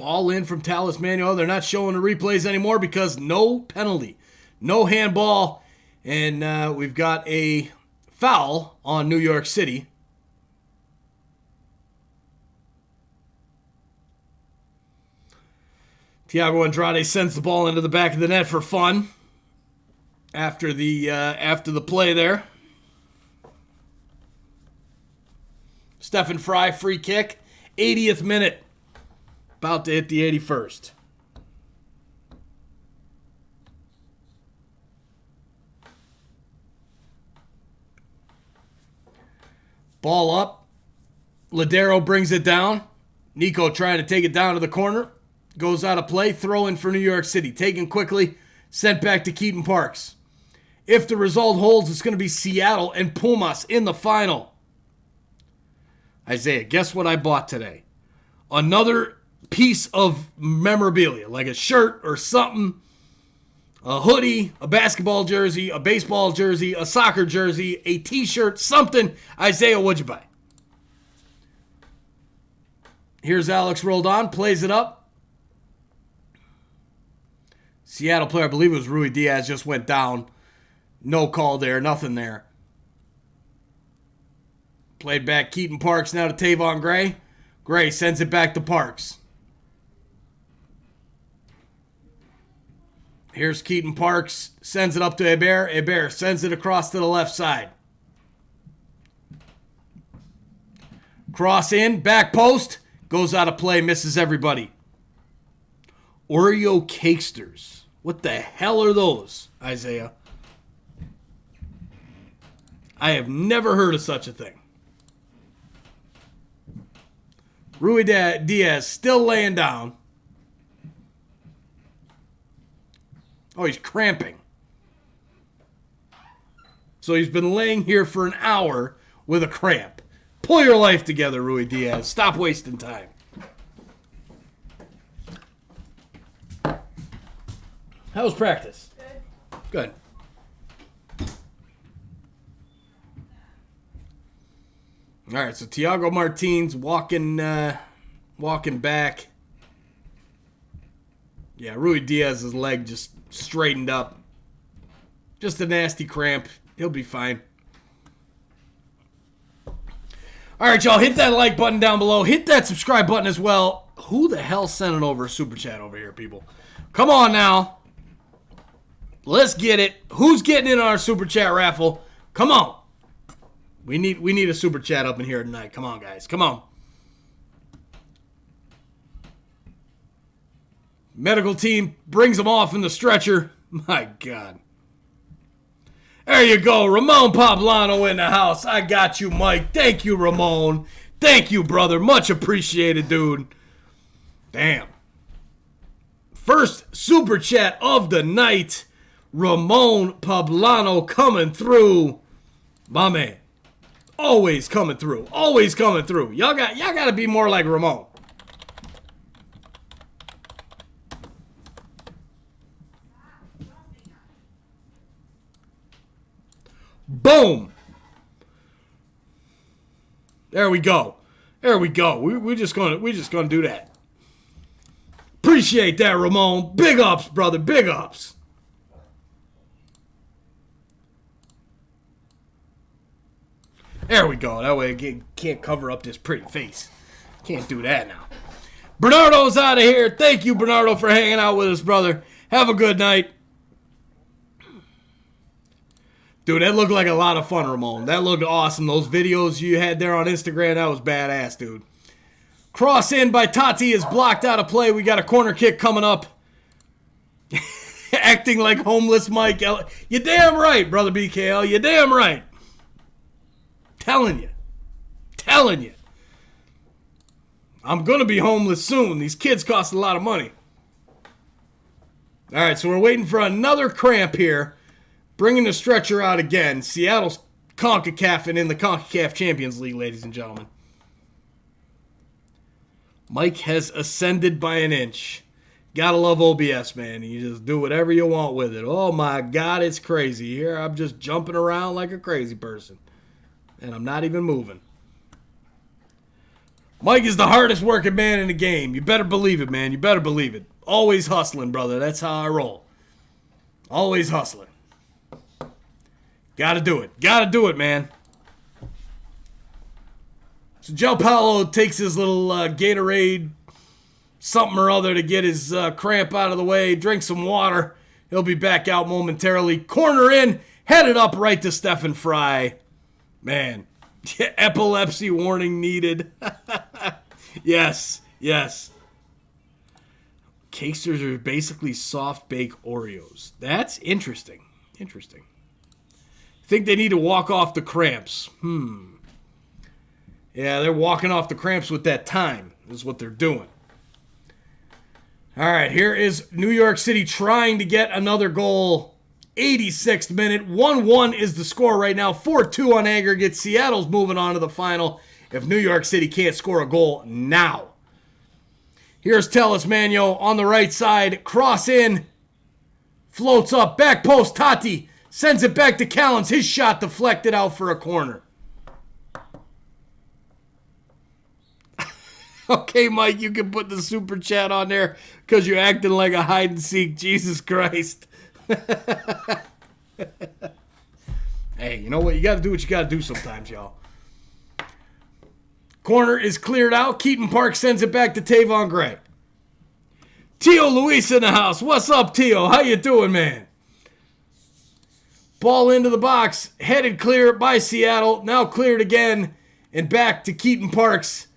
Speaker 1: Ball in from Talismano. They're not showing the replays anymore because no penalty. No handball. And we've got a foul on New York City. Thiago Andrade sends the ball into the back of the net for fun after the play there. Stephen Fry, free kick, 80th minute. About to hit the 81st. Ball up. Ladero brings it down. Nico trying to take it down to the corner. Goes out of play. Throw in for New York City. Taken quickly. Sent back to Keaton Parks. If the result holds, it's going to be Seattle and Pumas in the final. Isaiah, guess what I bought today? Another piece of memorabilia, like a shirt or something, a hoodie, a basketball jersey, a baseball jersey, a soccer jersey, a t-shirt, something. Isaiah, what'd you buy? Here's Alex Roldan, plays it up. Seattle player, I believe it was Rui Diaz, just went down. No call there, nothing there. Played back Keaton Parks now to Tavon Gray. Gray sends it back to Parks. Here's Keaton Parks, sends it up to Hebert. Hebert sends it across to the left side. Cross in, back post, goes out of play, misses everybody. Oreo Cakesters. What the hell are those, Isaiah? I have never heard of such a thing. Rui Diaz still laying down. Oh, he's cramping. So he's been laying here for an hour with a cramp. Pull your life together, Rui Diaz. Stop wasting time. How was practice? Good. All right, so Thiago Martins walking back. Yeah, Rui Diaz's leg just straightened up. Just a nasty cramp. He'll be fine. All right, y'all, hit that like button down below. Hit that subscribe button as well. Who the hell sending over a super chat over here, people? Come on now. Let's get it. Who's getting in on our super chat raffle? Come on. We need a super chat up in here tonight. Come on, guys. Come on. Medical team brings him off in the stretcher. My God. There you go. Ramon Poblano in the house. I got you, Mike. Thank you, Ramon. Thank you, brother. Much appreciated, dude. Damn. First super chat of the night. Ramon Poblano coming through. My man. Always coming through. Always coming through. Y'all got to be more like Ramon. Boom. There we go. There we go. We're just gonna do that. Appreciate that, Ramon. Big ups, brother. Big ups. There we go. That way I can't cover up this pretty face. Can't do that now. Bernardo's out of here. Thank you, Bernardo, for hanging out with us, brother. Have a good night. Dude, that looked like a lot of fun, Ramon. That looked awesome. Those videos you had there on Instagram, that was badass, dude. Cross in by Tati is blocked out of play. We got a corner kick coming up. Acting like homeless Mike. You damn right, brother BKL. You damn right. Telling you. I'm going to be homeless soon. These kids cost a lot of money. All right, so we're waiting for another cramp here. Bringing the stretcher out again. Seattle's CONCACAF and in the CONCACAF Champions League, ladies and gentlemen. Mike has ascended by an inch. Gotta love OBS, man. You just do whatever you want with it. Oh, my God, it's crazy. Here I'm just jumping around like a crazy person. And I'm not even moving. Mike is the hardest working man in the game. You better believe it, man. You better believe it. Always hustling, brother. That's how I roll. Always hustling. Gotta do it. Gotta do it, man. So Joe Paulo takes his little Gatorade something or other to get his cramp out of the way. Drink some water. He'll be back out momentarily. Corner in. Headed up right to Stephen Fry. Man. Epilepsy warning needed. Yes. Yes. Cakesters are basically soft-baked Oreos. That's interesting. Interesting. Think they need to walk off the cramps. Yeah, they're walking off the cramps with that time. Is what they're doing. All right, here is New York City trying to get another goal. 86th minute. 1-1 is the score right now. 4-2 on aggregate. Seattle's moving on to the final if New York City can't score a goal now. Here's Talismano on the right side. Cross in. Floats up. Back post. Tati sends it back to Callens. His shot deflected out for a corner. Okay, Mike, you can put the super chat on there because you're acting like a hide and seek. Jesus Christ. Hey, you know what? You got to do what you got to do sometimes, y'all. Corner is cleared out. Keaton Park sends it back to Tavon Gray. Tio Luis in the house. What's up, Tio? How you doing, man? Ball into the box. Headed clear by Seattle. Now cleared again. And back to Keaton Parks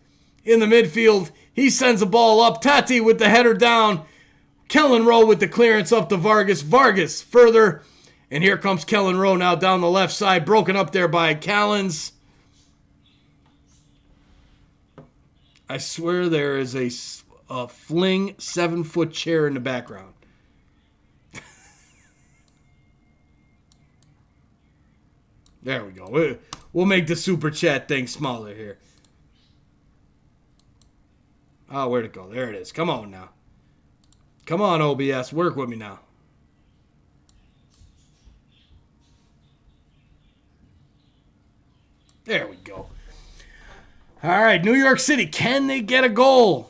Speaker 1: in the midfield. He sends the ball up. Tati with the header down. Kellen Rowe with the clearance up to Vargas. Vargas further. And here comes Kellen Rowe now down the left side. Broken up there by Callens. I swear there is a fling 7-foot chair in the background. There we go. We'll make the super chat thing smaller here. Oh, where'd it go? There it is. Come on now. Come on, OBS. Work with me now. There we go. All right, New York City. Can they get a goal?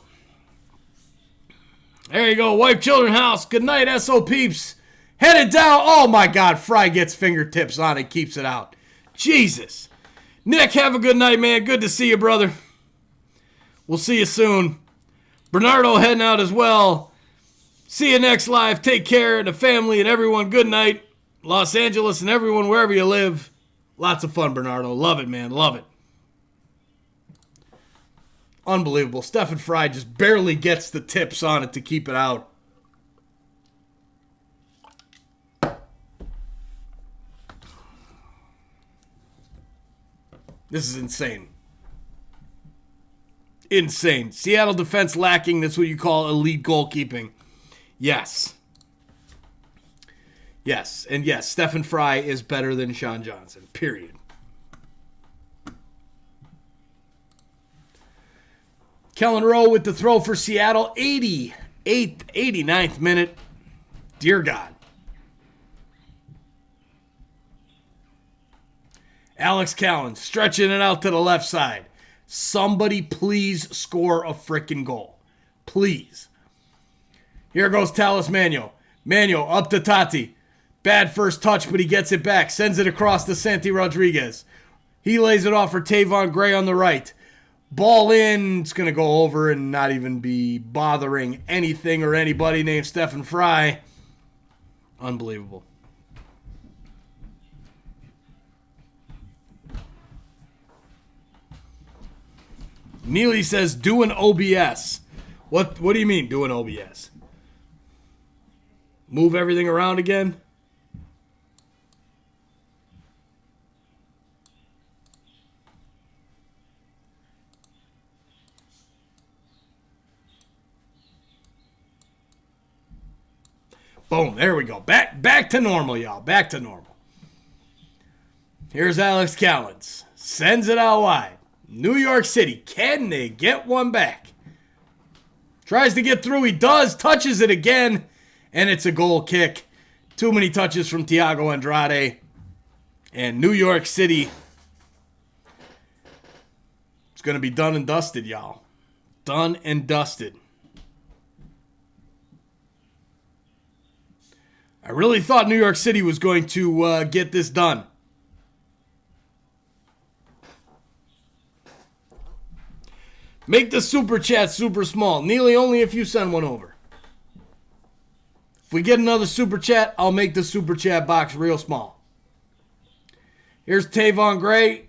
Speaker 1: There you go. Wife, children, house. Good night, SO peeps. Headed down. Oh, my God. Fry gets fingertips on it. Keeps it out. Jesus. Nick, have a good night, man. Good to see you, brother. We'll see you soon. Bernardo heading out as well. See you next live. Take care. The family and everyone. Good night. Los Angeles and everyone wherever you live. Lots of fun, Bernardo. Love it, man. Love it. Unbelievable. Stephen Fry just barely gets the tips on it to keep it out. This is insane. Insane. Seattle defense lacking. That's what you call elite goalkeeping. Yes. Yes. And yes, Stephen Fry is better than Sean Johnson. Period. Kellen Rowe with the throw for Seattle. 89th minute. Dear God. Alex Callens stretching it out to the left side. Somebody please score a frickin' goal. Please. Here goes Talismano. Manuel up to Tati. Bad first touch, but he gets it back. Sends it across to Santi Rodriguez. He lays it off for Tavon Gray on the right. Ball in. It's going to go over and not even be bothering anything or anybody named Stephen Fry. Unbelievable. Neely says, do an OBS. What do you mean, do an OBS? Move everything around again? Boom, there we go. Back to normal, y'all. Back to normal. Here's Alex Callens. Sends it out wide. New York City, can they get one back? Tries to get through, he does, touches it again, and it's a goal kick. Too many touches from Thiago Andrade. And New York City, it's going to be done and dusted, y'all. Done and dusted. I really thought New York City was going to get this done. Make the super chat super small. Neely, only if you send one over. If we get another super chat, I'll make the super chat box real small. Here's Tavon Gray.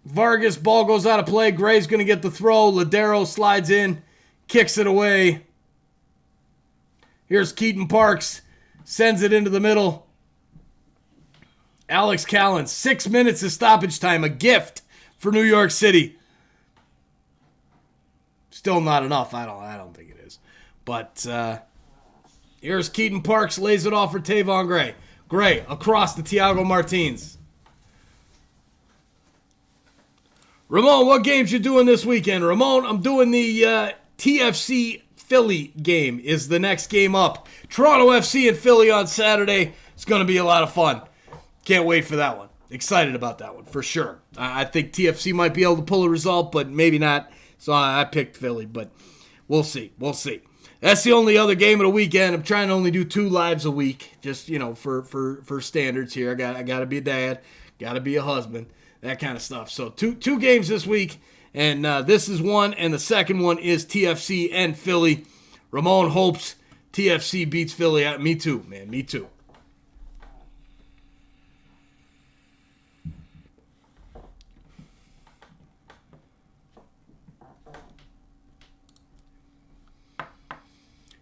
Speaker 1: Vargas, ball goes out of play. Gray's going to get the throw. Ladero slides in, kicks it away. Here's Keaton Parks. Sends it into the middle. Alex Callan, 6 minutes of stoppage time. A gift for New York City. Still not enough. I don't think it is. But here's Keaton Parks. Lays it off for Tavon Gray. Gray across to Thiago Martins. Ramon, what games you doing this weekend? Ramon, I'm doing the TFC Philly game is the next game up. Toronto FC and Philly on Saturday. It's going to be a lot of fun. Can't wait for that one. Excited about that one, for sure. I think TFC might be able to pull a result, but maybe not. So I picked Philly, but we'll see. We'll see. That's the only other game of the weekend. I'm trying to only do 2 lives a week, just, for standards here. I got to be a dad, got to be a husband, that kind of stuff. So two games this week, and this is one, and the second one is TFC and Philly. Ramon hopes TFC beats Philly. Me too, man. Me too.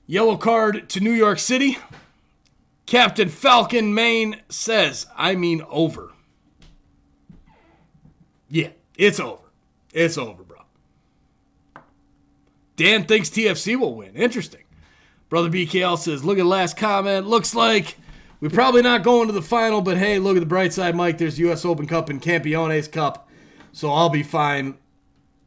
Speaker 1: Yellow card to New York City. Captain Falcon Maine says, over. Yeah, it's over. It's over, bro. Dan thinks TFC will win. Interesting. Brother BKL says, look at the last comment. Looks like we're probably not going to the final, but hey, look at the bright side, Mike. There's US Open Cup and Campeones Cup, so I'll be fine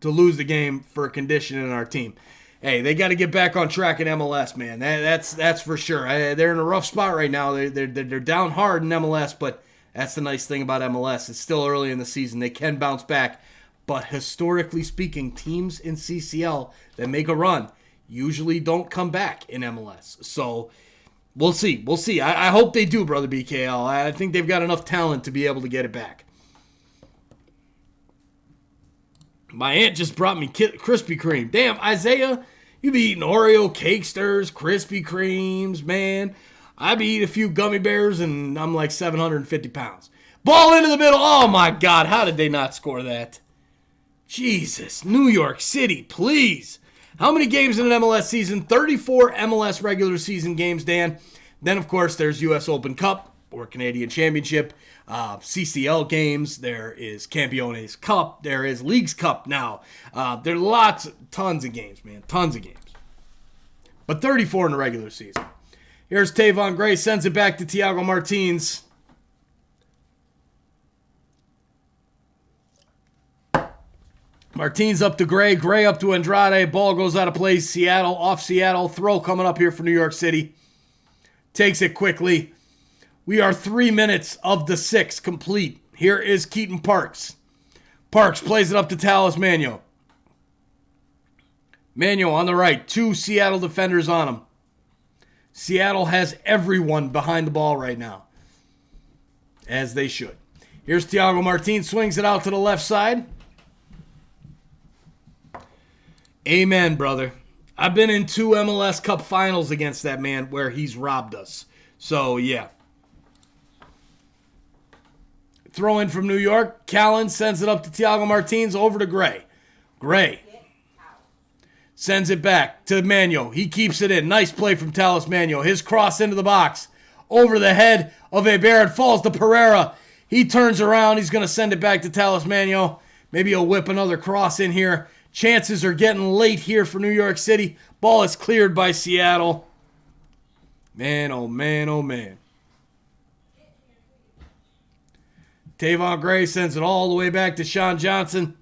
Speaker 1: to lose the game for conditioning our team. Hey, they got to get back on track in MLS, man. That's for sure. They're in a rough spot right now. They're down hard in MLS, but that's the nice thing about MLS. It's still early in the season. They can bounce back. But historically speaking, teams in CCL that make a run usually don't come back in MLS. So we'll see. We'll see. I hope they do, Brother BKL. I think they've got enough talent to be able to get it back. My aunt just brought me Krispy Kreme. Damn, Isaiah, you be eating Oreo Cakesters, Krispy Kremes, man. I be eating a few gummy bears, and I'm like 750 pounds. Ball into the middle. Oh, my God. How did they not score that? Jesus. New York City, please. How many games in an MLS season? 34 MLS regular season games, Dan. Then, of course, there's U.S. Open Cup or Canadian Championship. CCL games, there is Campeones Cup, there is Leagues Cup now. There are tons of games, man, tons of games. But 34 in the regular season. Here's Tavon Gray, sends it back to Thiago Martins. Martins up to Gray, Gray up to Andrade, ball goes out of play, Seattle, off Seattle, throw coming up here for New York City. Takes it quickly. We are 3 minutes of the 6 complete. Here is Keaton Parks. Parks plays it up to Talis Magno. Magno on the right. 2 Seattle defenders on him. Seattle has everyone behind the ball right now. As they should. Here's Thiago Martins. Swings it out to the left side. Amen, brother. I've been in 2 MLS Cup finals against that man where he's robbed us. So, yeah. Throw in from New York. Callan sends it up to Thiago Martins over to Gray. Gray sends it back to Magno. He keeps it in. Nice play from Talis Magno. His cross into the box. Over the head of Eber. It falls to Pereira. He turns around. He's going to send it back to Talis Magno. Maybe he'll whip another cross in here. Chances are getting late here for New York City. Ball is cleared by Seattle. Man, oh man, oh man. Tavon Gray sends it all the way back to Sean Johnson.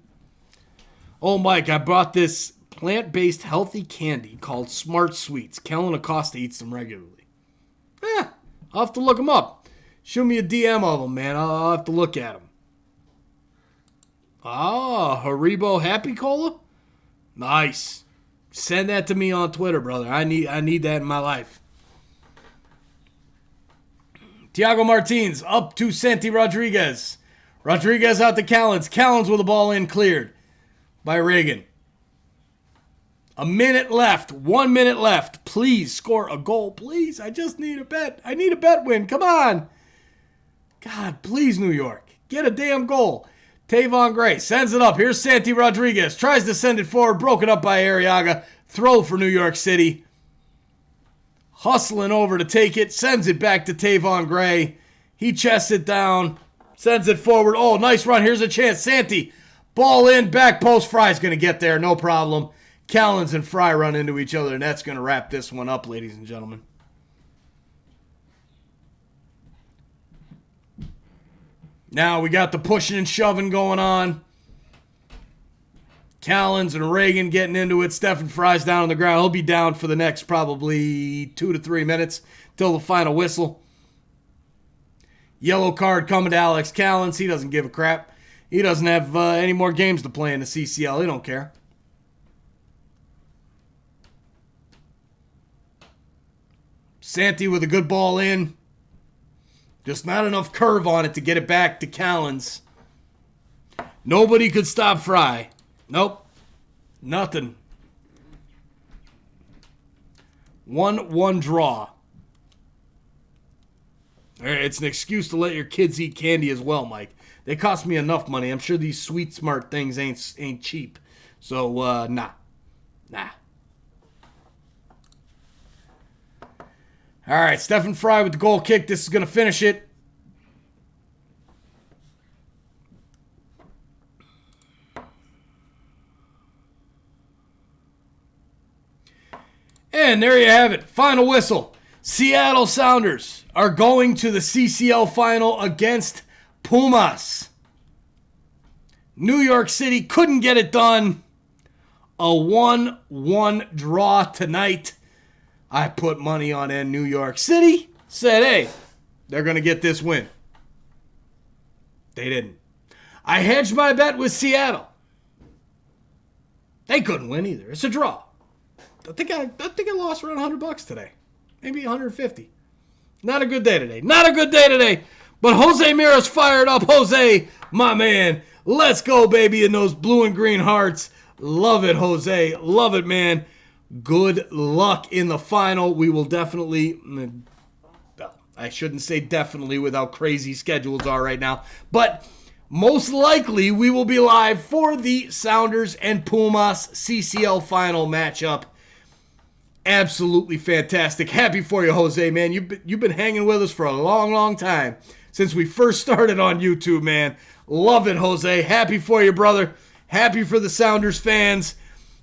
Speaker 1: Oh, Mike, I bought this plant-based healthy candy called Smart Sweets. Kellen Acosta eats them regularly. I'll have to look them up. Show me a DM of them, man. I'll have to look at them. Haribo Happy Cola? Nice. Send that to me on Twitter, brother. I need that in my life. Thiago Martins up to Santi Rodriguez. Rodriguez out to Callens. Callens with the ball in, cleared by Reagan. A minute left. 1 minute left. Please score a goal. Please. I just need a bet. I need a bet win. Come on. God, please, New York. Get a damn goal. Tavon Gray sends it up. Here's Santi Rodriguez. Tries to send it forward. Broken up by Arriaga. Throw for New York City. Hustling over to take it. Sends it back to Tavon Gray. He chests it down. Sends it forward. Oh, nice run. Here's a chance. Santi. Ball in. Back post. Fry's going to get there. No problem. Callens and Fry run into each other, and that's going to wrap this one up, ladies and gentlemen. Now we got the pushing and shoving going on. Callens and Reagan getting into it. Stephen Fry's down on the ground. He'll be down for the next probably 2 to 3 minutes till the final whistle. Yellow card coming to Alex Callens. He doesn't give a crap. He doesn't have any more games to play in the CCL. He don't care. Santi with a good ball in. Just not enough curve on it to get it back to Callens. Nobody could stop Fry. Nope. Nothing. 1-1 draw. It's an excuse to let your kids eat candy as well, Mike. They cost me enough money. I'm sure these sweet, smart things ain't cheap. So, nah. All right, Stephen Fry with the goal kick. This is going to finish it. And there you have it. Final whistle. Seattle Sounders are going to the CCL final against Pumas. New York City couldn't get it done. A 1-1 draw tonight. I put money on New York City. Said, hey, they're going to get this win. They didn't. I hedged my bet with Seattle. They couldn't win either. It's a draw. I think I lost around $100 today. Maybe 150. Not a good day today. Not a good day today. But Jose Mira's fired up. Jose, my man. Let's go, baby, in those blue and green hearts. Love it, Jose. Love it, man. Good luck in the final. We will definitely, well, I shouldn't say definitely with how crazy schedules are right now, but most likely we will be live for the Sounders and Pumas CCL final matchup. Absolutely fantastic. Happy for you, Jose, man. You've been hanging with us for a long, long time since we first started on YouTube, man. Love it, Jose. Happy for you, brother. Happy for the Sounders fans.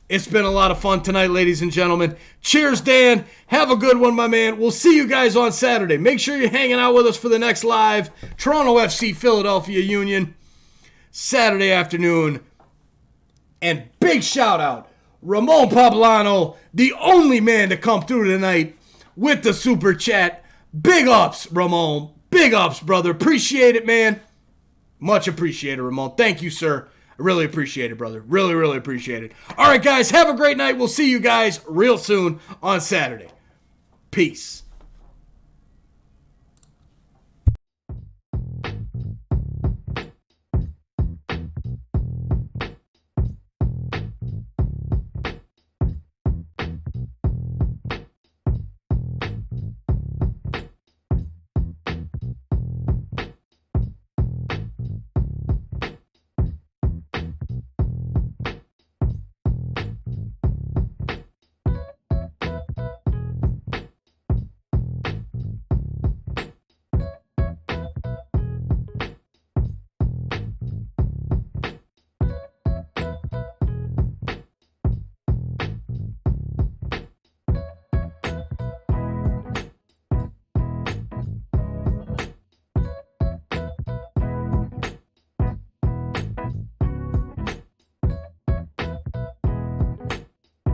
Speaker 1: It's been a lot of fun tonight, ladies and gentlemen. Cheers, Dan. Have a good one, my man. We'll see you guys on Saturday. Make sure you're hanging out with us for the next live. Toronto FC, Philadelphia Union. Saturday afternoon. And big shout out, Ramon Poblano, the only man to come through tonight with the super chat. Big ups, Ramon. Big ups, brother. Appreciate it, man. Much appreciated, Ramon. Thank you, sir. I really appreciate it, brother. Really, really appreciate it. All right, guys, have a great night. We'll see you guys real soon on Saturday. Peace.